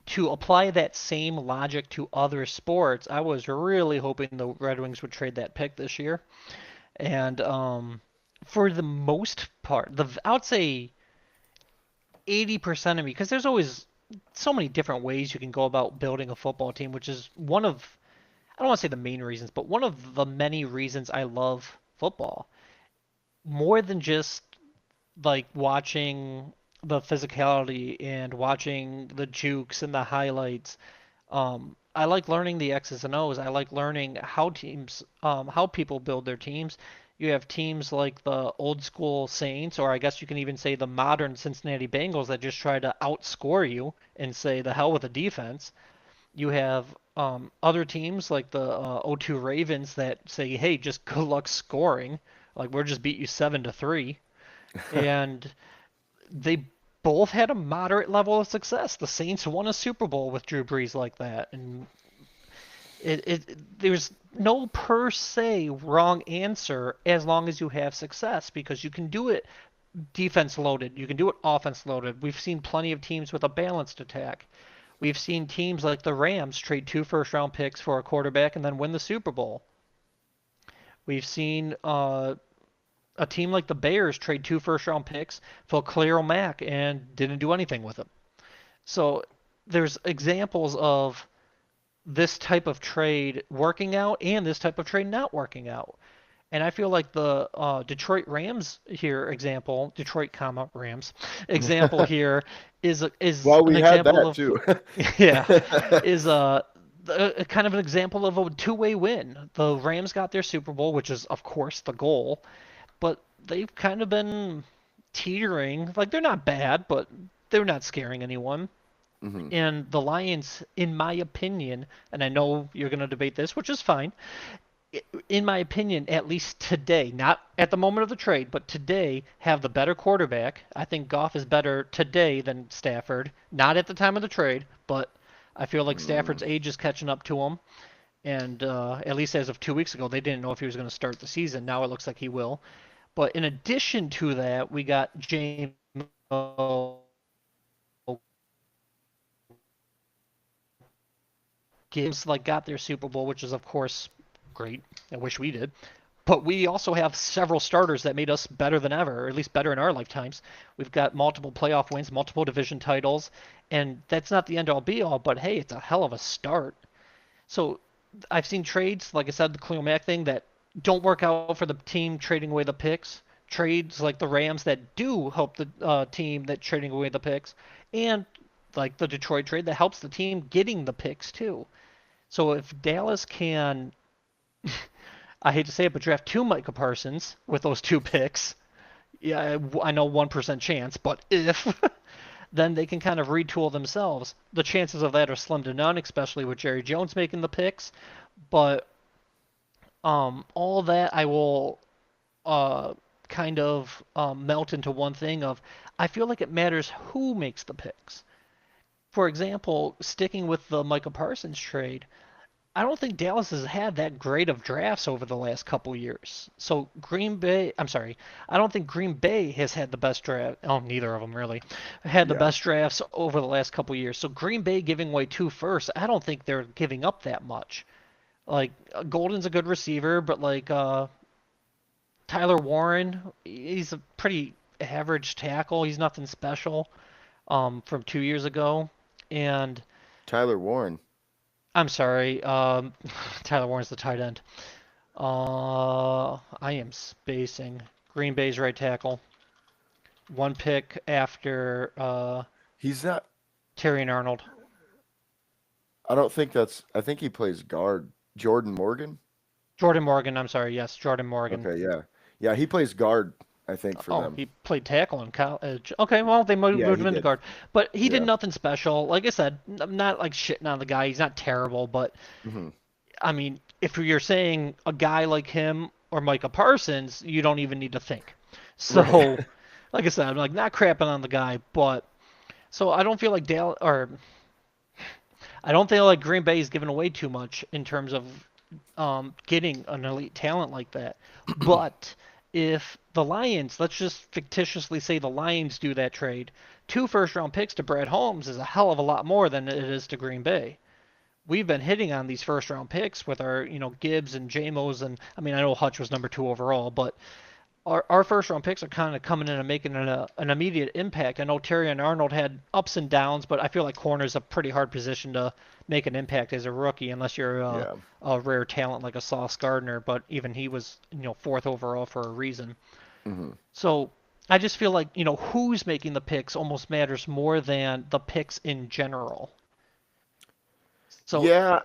to apply that same logic to other sports, I was really hoping the Red Wings would trade that pick this year. And for the most part, I would say 80% of me, because there's always so many different ways you can go about building a football team, which is one of, I don't want to say the main reasons, but one of the many reasons I love football. More than just like watching the physicality and watching the jukes and the highlights. I like learning the X's and O's. I like learning how people build their teams. You have teams like the old school Saints, or I guess you can even say the modern Cincinnati Bengals that just try to outscore you and say the hell with the defense. You have other teams like the 0-2 Ravens that say, hey, just good luck scoring. Like we'll just beat you 7-3. And they both had a moderate level of success. The Saints won a Super Bowl with Drew Brees like that, and there's no per se wrong answer as long as you have success because you can do it defense loaded, you can do it offense loaded. We've seen plenty of teams with a balanced attack. We've seen teams like the Rams trade 2 first round picks for a quarterback and then win the Super Bowl. We've seen a team like the Bears trade 2 first round picks for Khalil Mack and didn't do anything with them. So there's examples of this type of trade working out and this type of trade not working out. And I feel like the Detroit Rams here example, Detroit comma Rams example here is Well, an we had example that of too. yeah is a kind of an example of a two-way win. The Rams got their Super Bowl, which is of course the goal, but they've kind of been teetering. Like they're not bad, but they're not scaring anyone. Hmm. And the Lions, in my opinion, and I know you're going to debate this, which is fine. In my opinion, at least today, not at the moment of the trade, but today, have the better quarterback. I think Goff is better today than Stafford. Not at the time of the trade, but I feel like Mm. Stafford's age is catching up to him. And at least as of 2 weeks ago, they didn't know if he was going to start the season. Now it looks like he will. But in addition to that, we got James Gibbs like got their Super Bowl, which is of course great. I wish we did. But we also have several starters that made us better than ever, or at least better in our lifetimes. We've got multiple playoff wins, multiple division titles, and that's not the end all be all, but hey, it's a hell of a start. So I've seen trades, like I said, the Khalil Mack thing that don't work out for the team trading away the picks. Trades like the Rams that do help the team that trading away the picks, and like the Detroit trade that helps the team getting the picks too. So if Dallas can, I hate to say it, but draft two Micah Parsons with those two picks, yeah, I know 1% chance, but if, then they can kind of retool themselves. The chances of that are slim to none, especially with Jerry Jones making the picks. But all that I will uh, kind of melt into one thing of I feel like it matters who makes the picks. For example, sticking with the Micah Parsons trade, I don't think Dallas has had that great of drafts over the last couple years. So Green Bay, I'm sorry, I don't think Green Bay has had the best draft. Oh, neither of them really had the Yeah. best drafts over the last couple years. So Green Bay giving away 2 firsts, I don't think they're giving up that much. Like Golden's a good receiver, but like Tyler Warren, he's a pretty average tackle. He's nothing special from 2 years ago. And Tyler Warren. I'm sorry, Tyler Warren's the tight end. I am spacing. Green Bay's right tackle. one pick after He's not. Terry and Arnold. I don't think that's. I think he plays guard. Jordan Morgan. Jordan Morgan, I'm sorry, yes, Jordan Morgan. Okay, yeah, yeah. He plays guard. I think for Oh, them. he played tackle in college. Okay, well, they Yeah, moved he him into did. guard. But he did Yeah. nothing special. Like I said, I'm not like shitting on the guy. He's not terrible, but Hmm. I mean, if you're saying a guy like him or Micah Parsons, you don't even need to think. Right. So, like I said, I'm like not crapping on the guy, but so I don't feel like Dale or I don't feel like Green Bay is giving away too much in terms of getting an elite talent like that. But if the Lions, let's just fictitiously say the Lions do that trade, two first round picks to Brad Holmes is a hell of a lot more than it is to Green Bay. We've been hitting on these first round picks with our, Gibbs and Jamos, and I mean, I know Hutch was number two overall, but our first round picks are kind of coming in and making an immediate impact. I know Terry and Arnold had ups and downs, but I feel like corner's a pretty hard position to make an impact as a rookie unless you're Yeah. a rare talent like a Sauce Gardner. But even he was, fourth overall for a reason. Hmm. So I just feel like, who's making the picks almost matters more than the picks in general. So Yeah,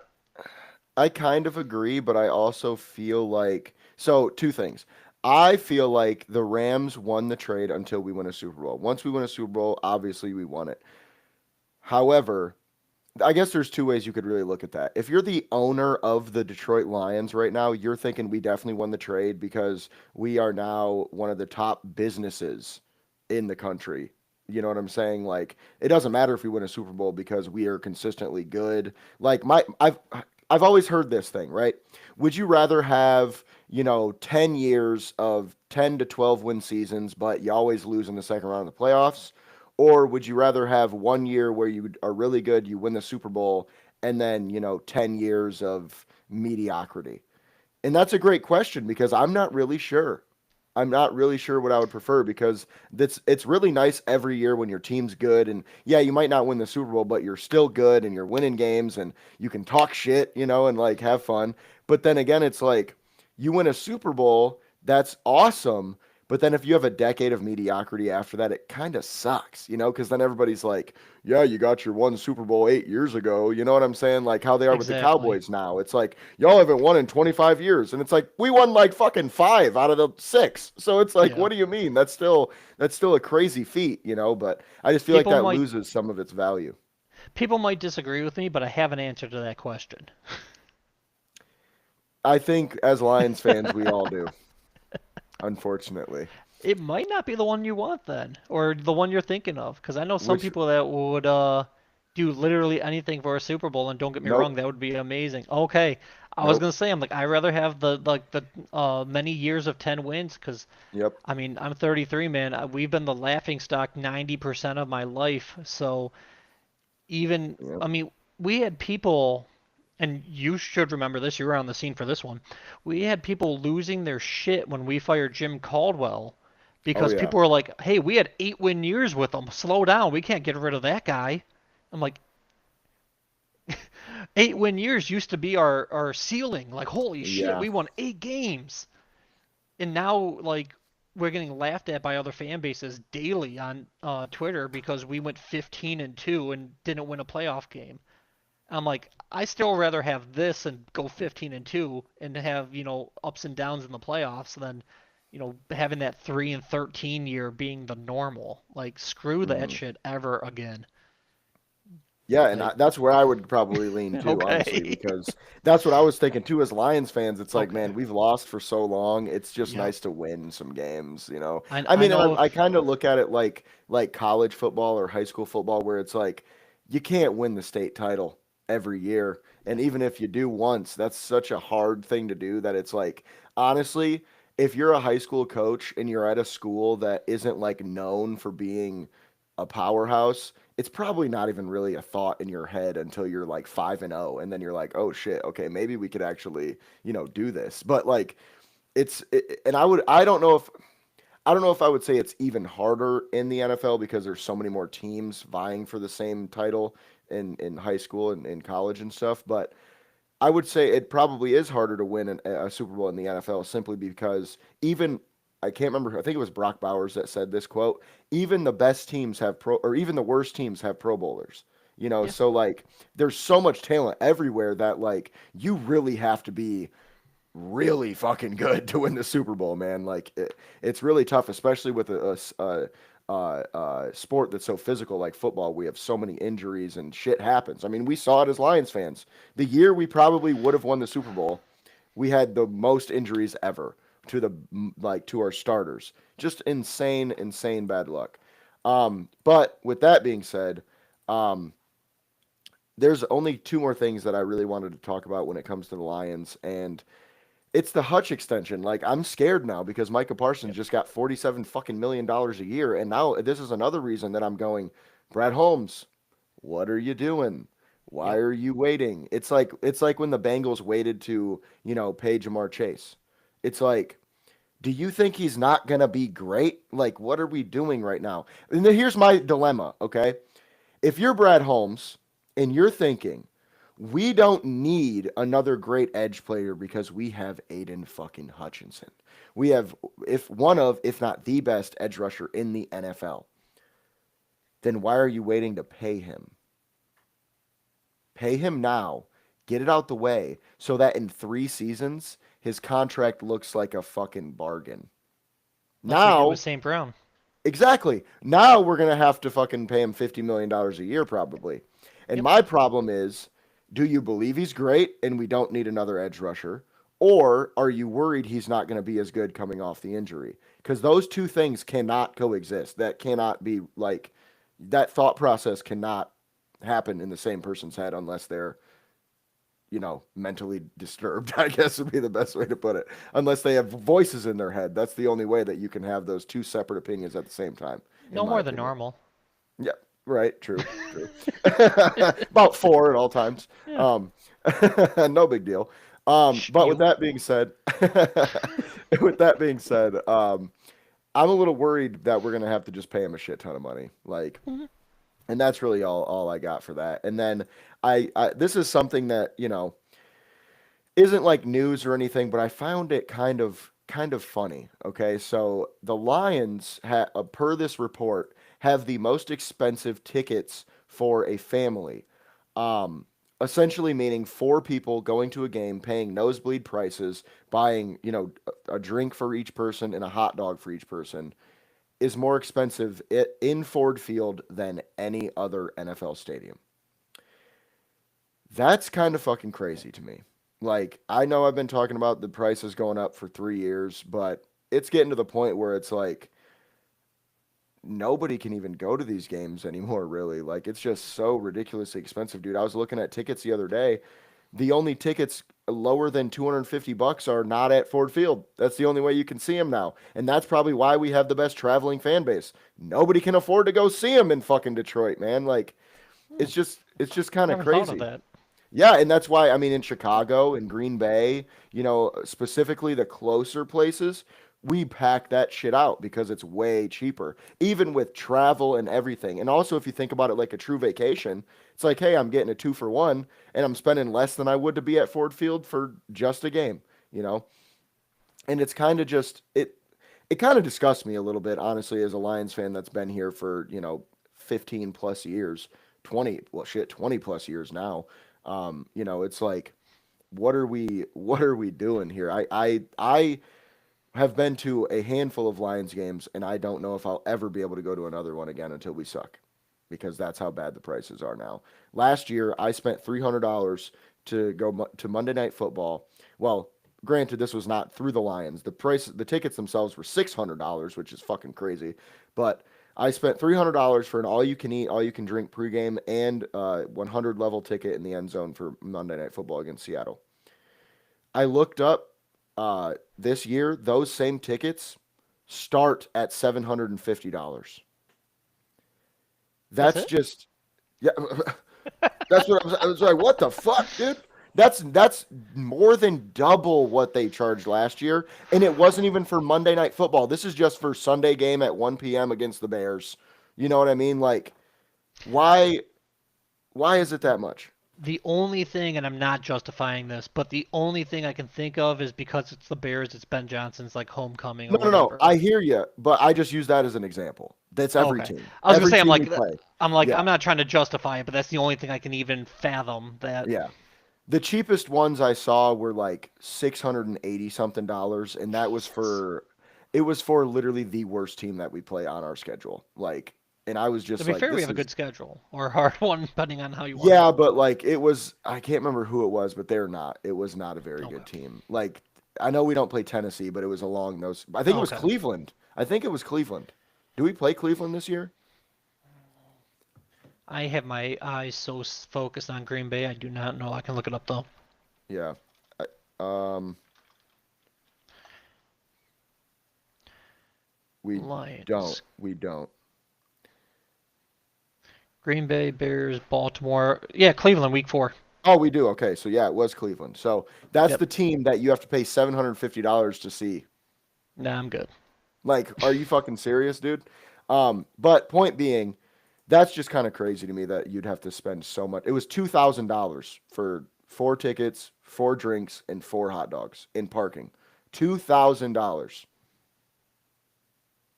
I kind of agree, but I also feel like so two things. I feel like the Rams won the trade until we win a Super Bowl. Once we win a Super Bowl, obviously we won it. However, I guess there's two ways you could really look at that. If you're the owner of the Detroit Lions right now, you're thinking we definitely won the trade because we are now one of the top businesses in the country. You know what I'm saying? Like it doesn't matter if we win a Super Bowl because we are consistently good. Like I've always heard this thing, right? Would you rather have, 10 years of 10 to 12 win seasons, but you always lose in the second round of the playoffs? Or would you rather have 1 year where you are really good, you win the Super Bowl, and then, 10 years of mediocrity? And that's a great question because I'm not really sure. I'm not really sure what I would prefer because it's really nice every year when your team's good and yeah, you might not win the Super Bowl, but you're still good and you're winning games and you can talk shit, and like have fun. But then again, it's like you win a Super Bowl, that's awesome. But then if you have a decade of mediocrity after that, it kind of sucks, because then everybody's like, yeah, you got your one Super Bowl 8 years ago. You know what I'm saying? Like how they are with the exactly. Cowboys now. It's like, y'all haven't won in 25 years. And it's like, we won like fucking five out of the six. So it's like, Yeah. what do you mean? That's still a crazy feat, but I just feel like People that might loses some of its value. people might disagree with me, but I have an answer to that question. I think as Lions fans, we all do, unfortunately. It might not be the one you want then, or the one you're thinking of, because I know some Which, people that would do literally anything for a Super Bowl, and don't get me wrong, nope, that would be amazing. Okay, I was nope, gonna say I'm like I'd rather have the many years of 10 wins, because yep, I mean I'm 33, man. We've been the laughing stock 90% of my life, so even yep. I mean we had people. And you should remember this, you were on the scene for this one. We had people losing their shit when we fired Jim Caldwell Oh, because yeah. people were like, "Hey, we had 8 win years with him. Slow down. We can't get rid of that guy." I'm like, 8 win years used to be our ceiling. Like, holy shit, Yeah. we won 8 games. And now, like, we're getting laughed at by other fan bases daily on Twitter because we went 15-2 and didn't win a playoff game. I'm like, I still rather have this and go 15-2 and have, ups and downs in the playoffs than, having that 3-13 year being the normal. Like, screw that Hmm. shit ever again. Yeah, and Like, that's where I would probably lean too, honestly, okay. because that's what I was thinking too. As Lions fans, it's like, Okay. man, we've lost for so long. It's just Yep. nice to win some games. I I I mean, know I if kind of look at it like college football or high school football, where it's like you can't win the state title every year, and even if you do once, that's such a hard thing to do that it's like, honestly, if you're a high school coach and you're at a school that isn't like known for being a powerhouse, it's probably not even really a thought in your head until you're like 5-0, and then you're like, oh shit, okay, maybe we could actually, do this. But like and I don't know if I would say it's even harder in the NFL because there's so many more teams vying for the same title in high school and in college and stuff. But I would say it probably is harder to win a Super Bowl in the NFL simply because even I can't remember. I think it was Brock Bowers that said this quote. Even the best teams have or even the worst teams have Pro Bowlers. Yeah. So like there's so much talent everywhere that like you really have to be really fucking good to win the Super Bowl, man. Like it's really tough, especially with a sport that's so physical like football. We have so many injuries and shit happens. I mean, we saw it as Lions fans. The year we probably would have won the Super Bowl, we had the most injuries ever to to our starters. Just insane, insane bad luck. But with that being said, um, there's only two more things that I really wanted to talk about when it comes to the Lions, and it's the Hutch extension. Like I'm scared now because Micah Parsons Yep. just got $47 fucking million a year, and now this is another reason that I'm going, Brad Holmes, what are you doing? Why Yep. are you waiting? It's like when the Bengals waited to, pay Jamar Chase. It's like, do you think he's not gonna be great? Like, what are we doing right now? And then here's my dilemma, okay? If you're Brad Holmes and you're thinking, we don't need another great edge player because we have Aiden fucking Hutchinson. We have if not the best edge rusher in the NFL. Then why are you waiting to pay him? Pay him now. Get it out the way so that in 3 seasons his contract looks like a fucking bargain. Like we did Now, with St. Brown. exactly. Now we're gonna have to fucking pay him $50 million a year probably. And Yep. my problem is, do you believe he's great and we don't need another edge rusher? Or are you worried he's not going to be as good coming off the injury? Because those two things cannot coexist. That cannot be like, that thought process cannot happen in the same person's head unless they're, mentally disturbed, I guess would be the best way to put it. Unless they have voices in their head. That's the only way that you can have those two separate opinions at the same time, in No my more than opinion. normal. Yeah, right. True. True. About four at all times. Yeah. Um, no big deal. But with Spiel. that being said, I'm a little worried that we're gonna have to just pay him a shit ton of money. Like, Mhm. and that's really all I got for that. And then I this is something that isn't like news or anything, but I found it kind of funny. Okay, so the Lions, per this report, have the most expensive tickets for a family. Um, Essentially meaning four people going to a game, paying nosebleed prices, buying a drink for each person and a hot dog for each person is more expensive in Ford Field than any other NFL stadium. That's kind of fucking crazy to me. Like, I know I've been talking about the prices going up for 3 years, but it's getting to the point where it's like nobody can even go to these games anymore, really. Like, it's just so ridiculously expensive, dude. I was looking at tickets the other day. The only tickets lower than $250 are not at Ford Field. That's the only way you can see them now. And that's probably why we have the best traveling fan base. Nobody can afford to go see them in fucking Detroit, man. Like, Hmm. it's just kind of Never thought of crazy. that. Yeah, and that's why I mean in Chicago and Green Bay, specifically the closer places, we pack that shit out because it's way cheaper, even with travel and everything. And also if you think about it like a true vacation, it's like, hey, I'm getting a 2 for 1 and I'm spending less than I would to be at Ford Field for just a game, you know? And it's kind of just it kind of disgusts me a little bit, honestly, as a Lions fan that's been here for, 15 plus years, 20, well shit, 20 plus years now. It's like what are we doing here? I have been to a handful of Lions games and I don't know if I'll ever be able to go to another one again until we suck because that's how bad the prices are now. Last year I spent $300 to go to Monday Night Football. Well, granted this was not through the Lions. The tickets themselves were $600, which is fucking crazy. But I spent $300 for an all you can eat, all you can drink pregame and 100 level ticket in the end zone for Monday Night Football against Seattle. I looked up this year, those same tickets start at $750. That's That's it? just, yeah, that's what I was like, what the fuck, dude? That's more than double what they charged last year, and it wasn't even for Monday Night Football. This is just for Sunday game at 1 p.m. against the Bears. You know what I mean? Like, why why is it that much? The only thing, and I'm not justifying this, but the only thing I can think of is because it's the Bears, it's Ben Johnson's like homecoming No, or no, no. whatever. I hear you, but I just use that as an example. That's every Okay. team. I was gonna Every say team we play. I'm Yeah, not trying to justify it, but that's the only thing I can even fathom that. yeah. The cheapest ones I saw were like 680 something dollars, and that was Jesus. for it was for literally the worst team that we play on our schedule. Like, and I was To just be like, fair, we this have a is good schedule or a hard one, depending on how you want to yeah, put it. but like it was I can't remember who it was, but they're not. It was not a very Okay. good team. Like I know we don't play Tennessee, but it was along those. I think it was Okay. Cleveland. I think it was Cleveland. Do we play Cleveland this year? I have my eyes so focused on Green Bay, I do not know. I can look it up though. Yeah. I, um, we don't. Lions. We don't. Green Bay, Bears, Baltimore. Yeah, Cleveland, week 4. Oh, we do. Okay, so yeah, it was Cleveland. So that's Yep. the team that you have to pay $750 to see. Nah, I'm good. Like, are you fucking serious, dude? But point being, that's just kind of crazy to me that you'd have to spend so much. It was $2,000 for 4 tickets, 4 drinks, and 4 hot dogs in parking. $2,000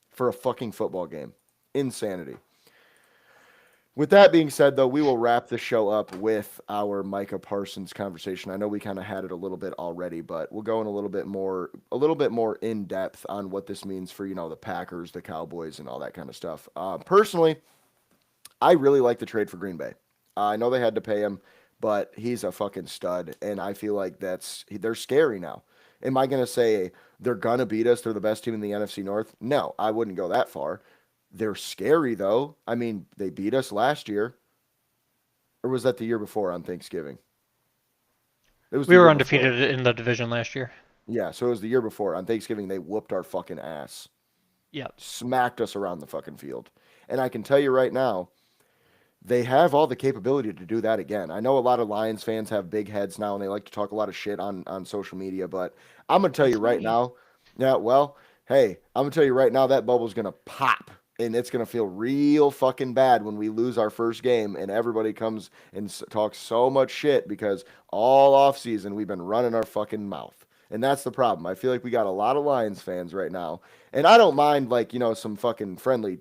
for a fucking football game. Insanity. With that being said, though, we will wrap the show up with our Micah Parsons conversation. I know we kind of had it a little bit already, but we'll go in a little bit more in depth on what this means for the Packers, the Cowboys, and all that kind of stuff. Personally, I really like the trade for Green Bay. I know they had to pay him, but he's a fucking stud, and I feel like they're scary now. Am I gonna say they're gonna beat us? They're the best team in the NFC North? No, I wouldn't go that far. They're scary though. I mean, they beat us last year, or was that the year before on Thanksgiving? It was the We were year before. undefeated in the division last year. Yeah, so it was the year before on Thanksgiving. They whooped our fucking ass, Yep. smacked us around the fucking field, and I can tell you right now, they have all the capability to do that again. I know a lot of Lions fans have big heads now and they like to talk a lot of shit on social media, but I'm gonna tell you That's right me. now, yeah, well, hey, I'm gonna tell you right now that bubble's gonna pop and it's gonna feel real fucking bad when we lose our first game and everybody comes and talks so much shit because all off season we've been running our fucking mouth. And that's the problem. I feel like we got a lot of Lions fans right now. And I don't mind like, some fucking friendly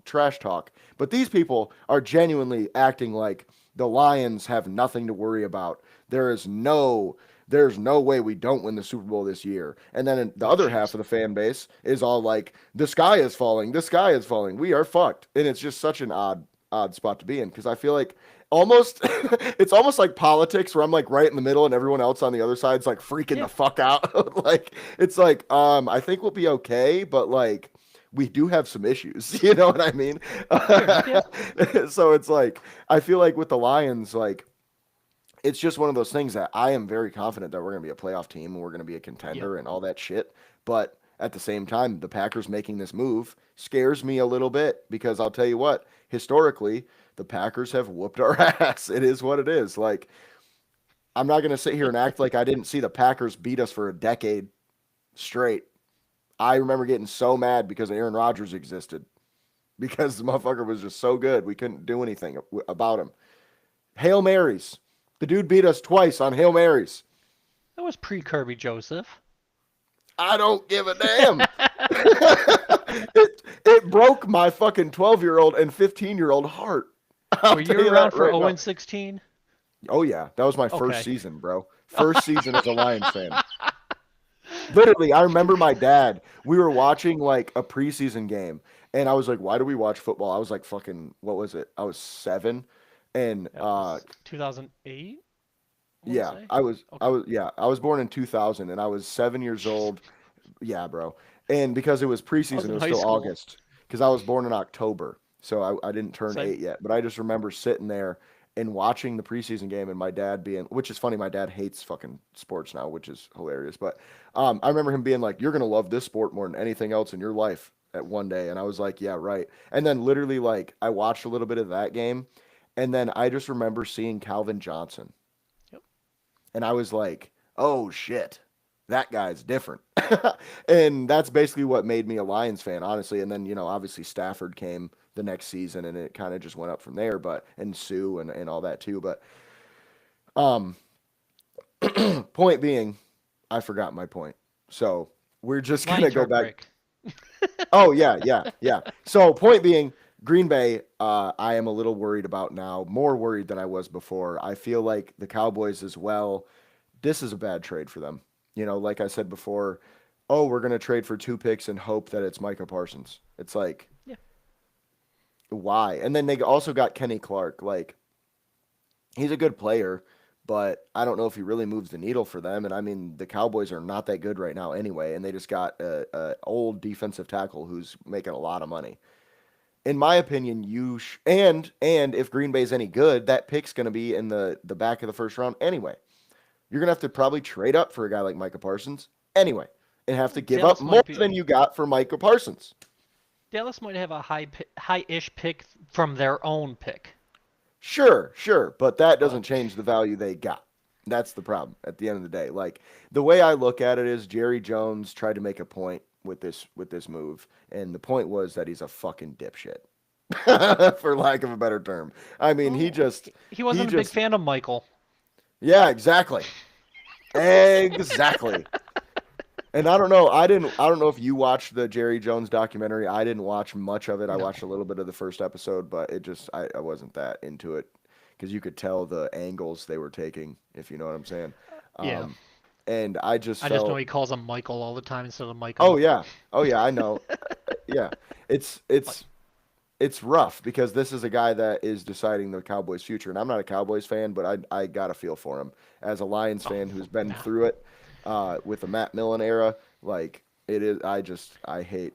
trash talk, but these people are genuinely acting like the Lions have nothing to worry about. There's no way we don't win the Super Bowl this year. And then the Oh, other half jeez. of the fan base is all like, the sky is falling, the sky is falling. We are fucked. And it's just such an odd spot to be in because I feel like almost it's almost like politics where I'm like right in the middle and everyone else on the other side's like freaking the Yeah. fuck out. Like it's like I think we'll be okay, but like we do have some issues. You know what I mean? Fair enough. Yeah. So it's like I feel like with the Lions, like it's just one of those things that I am very confident that we're going to be a playoff team and we're going to be a Yep. contender and all that shit. But at the same time, the Packers making this move scares me a little bit because I'll tell you what, historically, the Packers have whooped our ass. It is what it is. Like, I'm not going to sit here and act like I didn't see the Packers beat us for a decade straight. I remember getting so mad because Aaron Rodgers existed because the motherfucker was just so good. We couldn't do anything about him. Hail Marys. The dude beat us twice on Hail Marys. That was pre Kirby Joseph. I don't give a damn. it broke my fucking 12-year-old and 15-year-old heart. I'll Were tell you you around that for right 0 now. and 16? Oh yeah, that was my first Okay. season, bro. First season as a Lions fan. Literally, I remember my dad. We were watching like a preseason game, and I was like, "Why do we watch football?" I was like, "Fucking, what was it?" I was 7, and That was 2008, I want to yeah, say. I Okay. was, yeah, I was born in 2000, and I was 7 years Jeez. old. Yeah, bro. And because it was I was preseason, it in was high still school. August. Because I was born in October, so I didn't turn Same. 8 yet. But I just remember sitting there and watching the preseason game, and my dad being, which is funny, my dad hates fucking sports now, which is hilarious. But I remember him being like, "You're gonna love this sport more than anything else in your life." At one day, and I was like, "Yeah, right." And then literally, like, I watched a little bit of that game, and then I just remember seeing Calvin Johnson, Yep. and I was like, "Oh shit, that guy's different." And that's basically what made me a Lions fan, honestly. And then, obviously Stafford came the next season and it kind of just went up from there, but and Sue and all that too. But Um, point being, I forgot my point. So we're just Lions gonna go chart back. break. Oh yeah, yeah, yeah. So point being, Green Bay, I am a little worried about now, more worried than I was before. I feel like the Cowboys as well. This is a bad trade for them. Like I said before, oh, we're gonna trade for 2 picks and hope that it's Micah Parsons. It's like, Yeah. why? And then they also got Kenny Clark. Like, he's a good player, but I don't know if he really moves the needle for them. And I mean, the Cowboys are not that good right now anyway, and they just got a old defensive tackle who's making a lot of money. In my opinion, and if Green Bay's any good, that pick's going to be in the back of the first round anyway. You're going to have to probably trade up for a guy like Micah Parsons anyway, and have to give up Dallas more might be. than you got for Micah Parsons. Dallas might have a high-ish pick from their own pick. Sure, sure, but that But doesn't change the value they got. That's the problem at the end of the day. Like, the way I look at it is Jerry Jones tried to make a point with this move, and the point was that he's a fucking dipshit. For lack of a better term. I mean, he oh, just he he wasn't a big just fan of Michael. yeah, exactly. Exactly. And I don't know. I don't know if you watched the Jerry Jones documentary. I didn't watch much of it. I No. watched a little bit of the first episode, but I wasn't that into it because you could tell the angles they were taking, if you know what I'm saying. Yeah. Um, and I just I just know felt, he calls him Michael all the time instead of oh Micah. yeah, oh yeah, I know. Yeah, it's But it's it's rough because this is a guy that is deciding the Cowboys' future, and I'm not a Cowboys fan, but I got a feel for him as a Lions oh, fan who's been nah. through it with the Matt Millen era. Like it is, I hate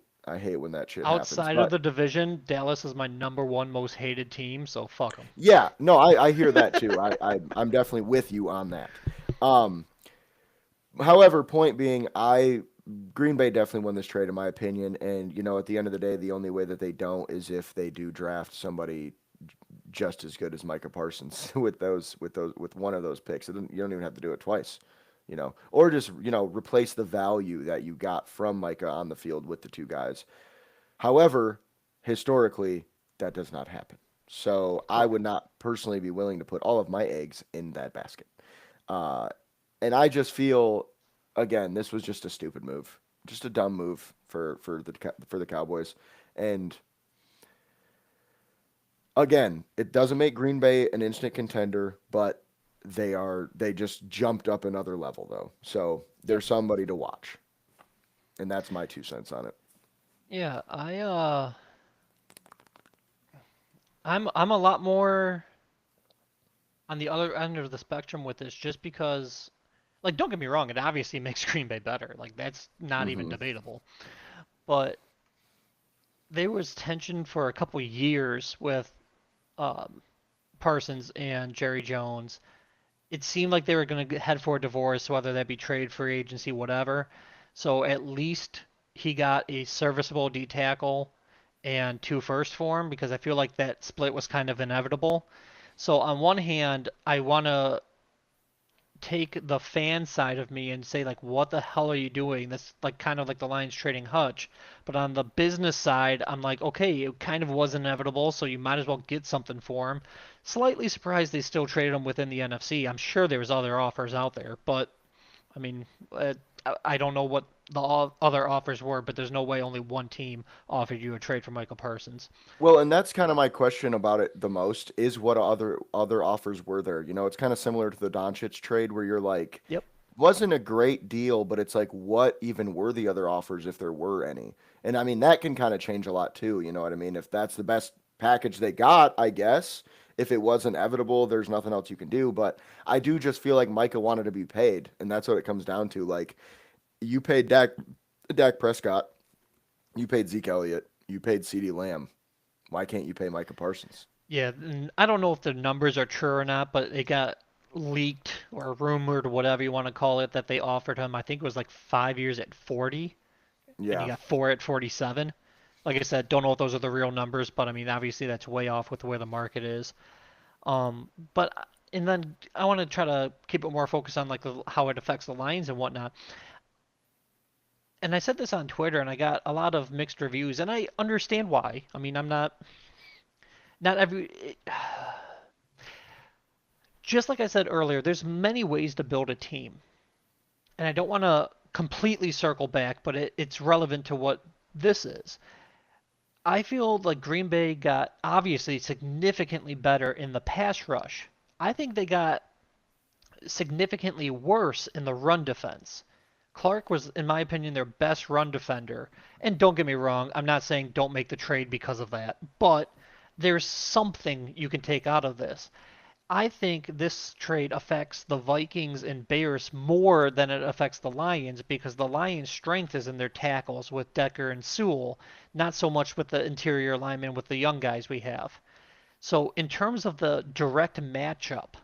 when that shit happens. Outside of But the division, Dallas is my number one most hated team, so fuck them. yeah, no, I hear that too. I'm definitely with you on that. Um, However, point being, I Green Bay definitely won this trade in my opinion, and at the end of the day, the only way that they don't is if they do draft somebody just as good as Micah Parsons with one of those picks. You don't even have to do it twice, or just replace the value that you got from Micah on the field with the two guys. However, historically, that does not happen. So I would Correct. not personally be willing to put all of my eggs in that basket. Uh, and I just feel, again, this was just a stupid move, just a dumb move for the Cowboys. And again, it doesn't make Green Bay an instant contender, but they just jumped up another level though. So they're Yep. somebody to watch, and that's my 2 cents on it. Yeah, I'm a lot more on the other end of the spectrum with this just because like don't get me wrong, it obviously makes Green Bay better. Like that's not even Hmm. debatable. But there was tension for a couple years with um, Parsons and Jerry Jones. It seemed like they were going to head for a divorce, whether that be trade, free agency, whatever. So at least he got a serviceable D tackle and two first for him because I feel like that split was kind of inevitable. So on one hand, I want to take the fan side of me and say like what the hell are you doing? That's like kind of like the Lions trading Hutch. But on the business side, I'm like, okay, it kind of was inevitable, so you might as well get something for him. Slightly surprised they still traded him within the NFC. I'm sure there was other offers out there, but I mean, I don't know what the other offers were, but there's no way only one team offered you a trade for Michael Parsons. Well, and that's kind of my question about it the most is what other offers were there? It's kind of similar to the Doncic trade where you're like, Yep. wasn't a great deal, but it's like, what even were the other offers if there were any? And I mean, that can kind of change a lot too. You know what I mean? If that's the best package they got, I guess. If it was inevitable, there's nothing else you can do. But I do just feel like Micah wanted to be paid, and that's what it comes down to. Like, you paid Dak Prescott, you paid Zeke Elliott, you paid CeeDee Lamb. Why can't you pay Micah Parsons? Yeah, and I don't know if the numbers are true or not, but it got leaked or rumored, whatever you want to call it, that they offered him. I think it was like 5 years at 40, and he Yeah. got four at 47. Like I said, don't know if those are the real numbers, but I mean, obviously that's way off with the way the market is. But and then I want to try to keep it more focused on like how it affects the lines and whatnot. And I said this on Twitter, and I got a lot of mixed reviews, and I understand why. I mean, I'm not every just like I said earlier, there's many ways to build a team. And I don't want to completely circle back, but it's relevant to what this is. I feel like Green Bay got obviously significantly better in the pass rush. I think they got significantly worse in the run defense. Clark was, in my opinion, their best run defender. And don't get me wrong, I'm not saying don't make the trade because of that, but there's something you can take out of this. I think this trade affects the Vikings and Bears more than it affects the Lions because the Lions' strength is in their tackles with Decker and Sewell, not so much with the interior linemen with the young guys we have. So, in terms of the direct matchup,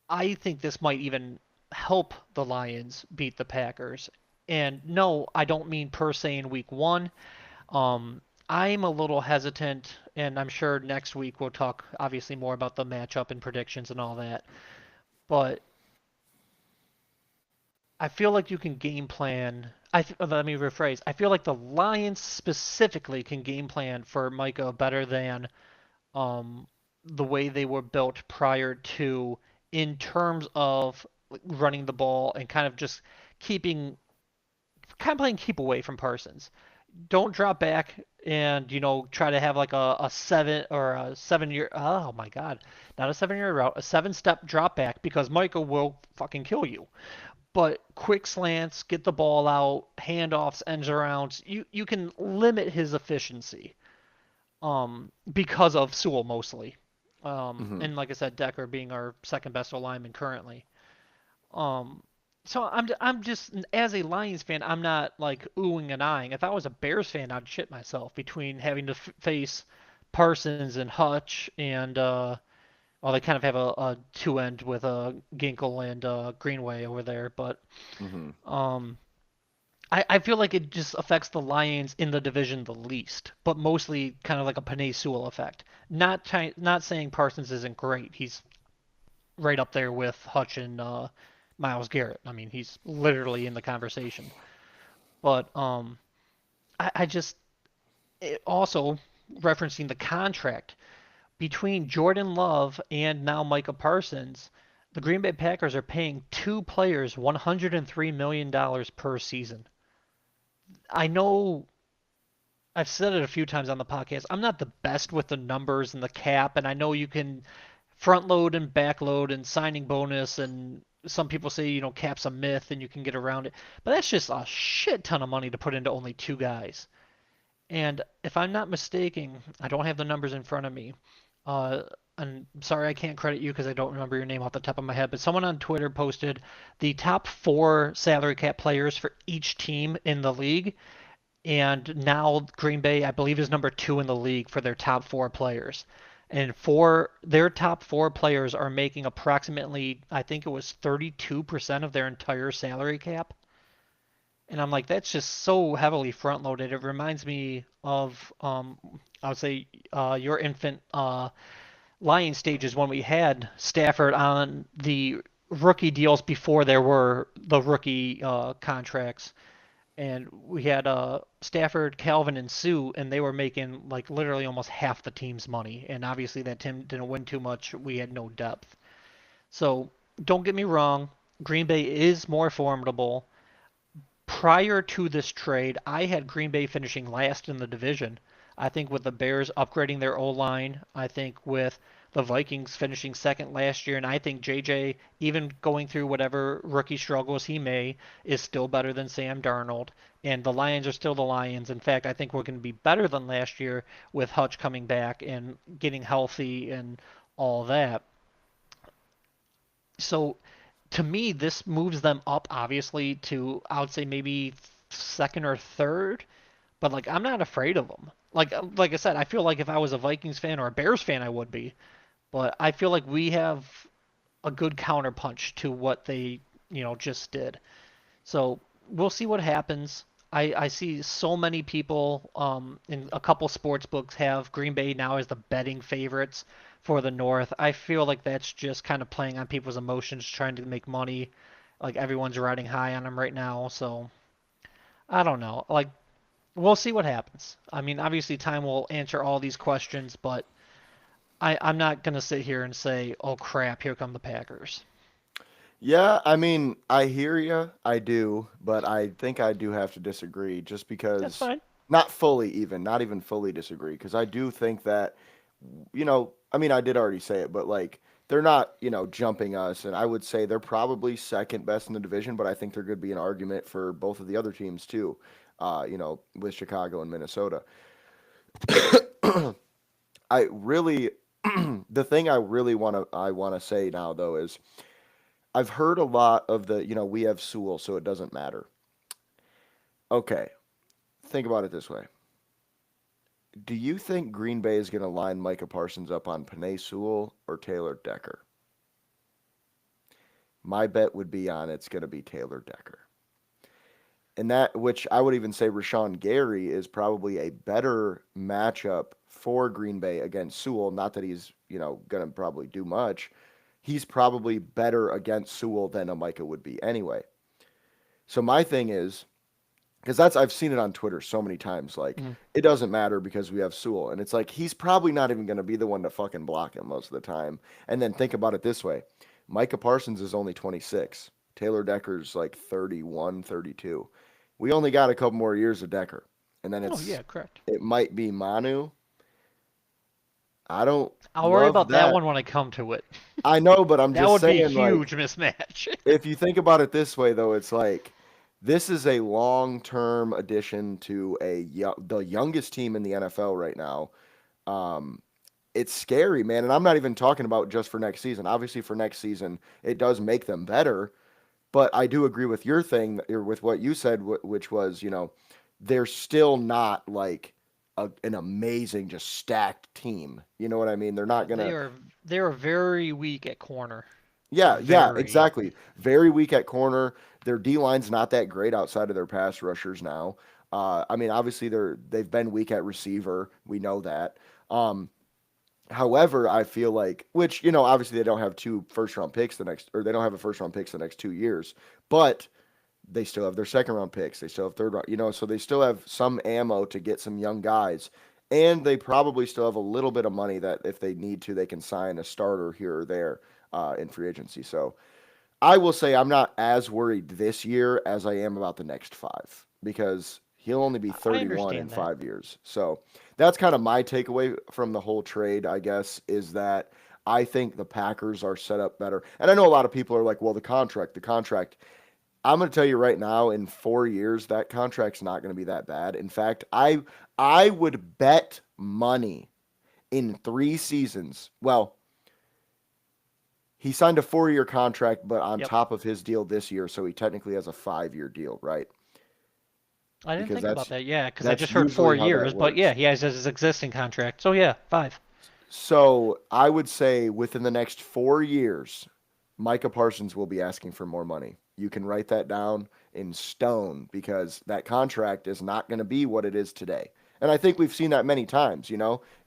I think this might even help the Lions beat the Packers. And no, I don't mean per se in week one. I'm a little hesitant, and I'm sure next week we'll talk obviously more about the matchup and predictions and all that. But I feel like you can game plan. Let me rephrase. I feel like the Lions specifically can game plan for Micah better than um, the way they were built prior to, in terms of running the ball and kind of just keeping, kind of playing keep away from Parsons. Don't drop back and try to have like a 7 year, oh my god, not a 7 year route, a 7 step drop back because Michael will fucking kill you. But quick slants, get the ball out, handoffs, ends arounds, you can limit his efficiency because of Sewell mostly. Hmm. And like I said, Decker being our second best lineman currently. Um, so I'm just, as a Lions fan, I'm not like oohing and eyeing. If I was a Bears fan, I'd shit myself between having to face Parsons and Hutch and well, they kind of have a two end with Ginkle and Greenway over there, but Hmm. um, I feel like it just affects the Lions in the division the least, but mostly kind of like a Penei Sewell effect. Not saying Parsons isn't great. He's right up there with Hutch and Miles Garrett. I mean, he's literally in the conversation. But I just also referencing the contract between Jordan Love and now Micah Parsons. The Green Bay Packers are paying two players $103 million per season. I know I've said it a few times on the podcast. I'm not the best with the numbers and the cap, and I know you can front load and back load and signing bonus, and some people say cap's a myth and you can get around it, but that's just a shit ton of money to put into only two guys. And if I'm not mistaken, I don't have the numbers in front of me. Uh, and I'm sorry I can't credit you because I don't remember your name off the top of my head, but someone on Twitter posted the top four salary cap players for each team in the league, and now Green Bay, I believe, is number two in the league for their top four players. And for their top four players are making approximately, I think it was 32% of their entire salary cap. And I'm like, that's just so heavily front loaded. It reminds me of, I would say, your infant Lion stages when we had Stafford on the rookie deals before there were the rookie contracts, and we had Stafford, Calvin, and Sue, and they were making like literally almost half the team's money. And obviously that team didn't win too much. We had no depth. So don't get me wrong, Green Bay is more formidable. Prior to this trade, I had Green Bay finishing last in the division. I think with the Bears upgrading their O line, I think with the Vikings finishing second last year, and I think JJ, even going through whatever rookie struggles he may, is still better than Sam Darnold. And the Lions are still the Lions. In fact, I think we're going to be better than last year with Hutch coming back and getting healthy and all that. So to me, this moves them up obviously to, I would say, maybe second or third. But like, I'm not afraid of them. Like I said, I feel like if I was a Vikings fan or a Bears fan, I would be. But I feel like we have a good counterpunch to what they just did. So we'll see what happens. I see so many people in a couple sports books have Green Bay now as the betting favorites for the North. I feel like that's just kind of playing on people's emotions, trying to make money. Like everyone's riding high on them right now. So I don't know. Like we'll see what happens. I mean, obviously time will answer all these questions, but I'm not gonna sit here and say, "Oh crap, here come the Packers." Yeah, I mean, I hear you, I do, but I think I do have to disagree just That's because, fine. not fully even, not even fully disagree, because I do think that, I mean, I did already say it, but like, they're not, jumping us, and I would say they're probably second best in the division, but I think there could be an argument for both of the other teams too, with Chicago and Minnesota. I really, the thing I want to say now though is I've heard a lot of we have Sewell, so it doesn't matter. Okay, think about it this way. Do you think Green Bay is going to line Micah Parsons up on Penei Sewell or Taylor Decker? My bet would be on it's going to be Taylor Decker. And that, which I would even say Rashawn Gary is probably a better matchup for Green Bay against Sewell. Not that he's, going to probably do much. He's probably better against Sewell than a Micah would be anyway. So my thing is, because I've seen it on Twitter so many times, like Mm. it doesn't matter because we have Sewell, and it's like he's probably not even going to be the one to fucking block him most of the time. And then think about it this way: Micah Parsons is only 26, Taylor Decker's like 31, 32. We only got a couple more years of Decker, and then Oh yeah, correct. it might be Manu. I don't I'll worry love about that that. one when I come to it. I know, but I'm That just would be a saying, like, huge mismatch. if you think about it this way, though, it's like this is a long-term addition to the youngest team in the NFL right now. Um, it's scary, man, and I'm not even talking about just for next season. Obviously, for next season, it does make them better, but I do agree with your thing, or with what you said, which was, they're still not like an amazing, just stacked team. You know what I mean? They're not No, gonna. they are very weak at corner. Yeah, yeah, Very. exactly. Very weak at corner. Their D line's not that great outside of their pass rushers now. I mean, obviously they've been weak at receiver. We know that. Um, However, I feel like, which obviously they don't have two first round picks or they don't have a first round picks the next 2 years, but they still have their second round picks. They still have third round, so they still have some ammo to get some young guys. And they probably still have a little bit of money that if they need to, they can sign a starter here or there in free agency. So I will say I'm not as worried this year as I am about the next five because he'll only be I 31 in understand that. 5 years. So that's kind of my takeaway from the whole trade, I guess, is that I think the Packers are set up better. And I know a lot of people are like, well, the contract. I'm going to tell you right now, in 4 years, that contract's not going to be that bad. In fact, I would bet money in 3 seasons. Well, he signed a 4-year contract, but on Yep. top of his deal this year, so he technically has a 5-year deal, right? I didn't Because think about that's that. Yeah, because I that's just heard four usually how that years, but yeah, works. he has his existing contract. So yeah, 5. So I would say within the next 4 years, Micah Parsons will be asking for more money. You can write that down in stone because that contract is not going to be what it is today. And I think we've seen that many times,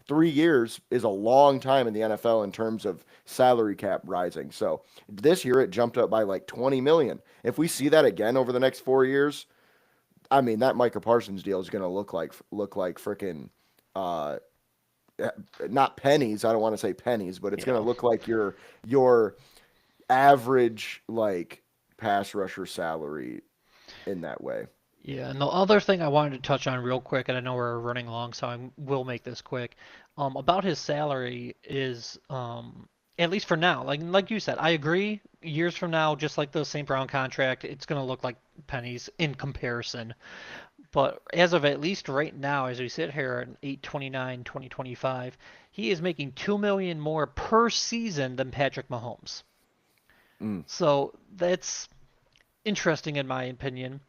3 years is a long time in the NFL in terms of salary cap rising. So this year it jumped up by like 20 million. If we see that again over the next 4 years, I mean that Micah Parsons deal is going to look like freaking uh, not pennies. I don't want to say pennies, but it's going to Yeah. look like your average like pass rusher salary in that way. Yeah, and the other thing I wanted to touch on real quick, and I know we're running long, so I will make this quick. About his salary is, at least for now, like you said, I agree. Years from now, just like the St. Brown contract, it's gonna look like pennies in comparison. But as of at least right now, as we sit here in 8/29, 2025, he is making 2 million more per season than Patrick Mahomes. Mm. So that's interesting in my opinion.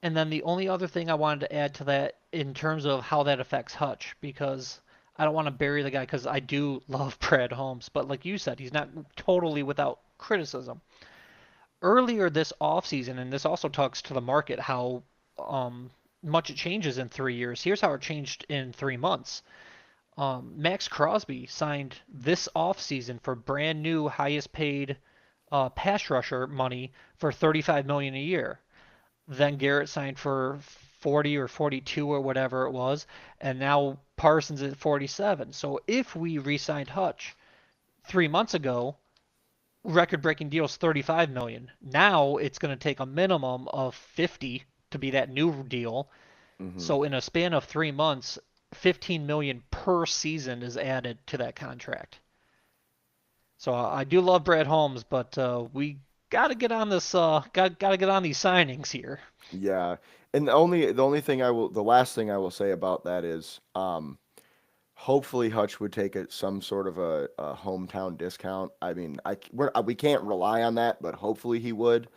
And then the only other thing I wanted to add to that in terms of how that affects Hutch, because I don't want to bury the guy because I do love Brad Holmes, but like you said, he's not totally without criticism. Earlier this offseason, and this also talks to the market, how um, much it changes in 3 years. Here's how it changed in 3 months. Max Crosby signed this offseason for brand new highest paid pass rusher money for 35 million a year. Then Garrett signed for 40 or 42 or whatever it was, and now Parsons at 47. So if we re-signed Hutch 3 months ago, record-breaking deal is 35 million. Now it's going to take a minimum of 50 to be that new deal. Hmm. So in a span of 3 months, 15 million per season is added to that contract. So I do love Brad Holmes, but we got to get on this. Got to get on these signings here. Yeah. And the last thing I will say about that is, hopefully Hutch would take some sort of a hometown discount. I mean, we can't rely on that, but hopefully he would.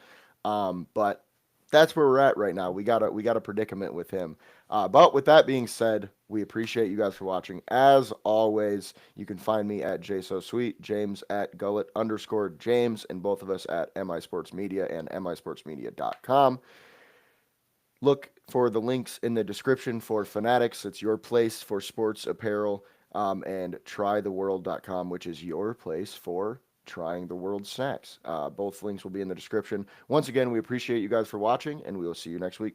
But that's where we're at right now. We got a predicament with him. But with that being said, we appreciate you guys for watching. As always, you can find me at JSoSweet, James at Gullet_James, and both of us at MI Sports Media and misportsmedia.com. Look for the links in the description for Fanatics. It's your place for sports apparel, and trytheworld.com, which is your place for trying the world snacks. Both links will be in the description. Once again, we appreciate you guys for watching, and we will see you next week.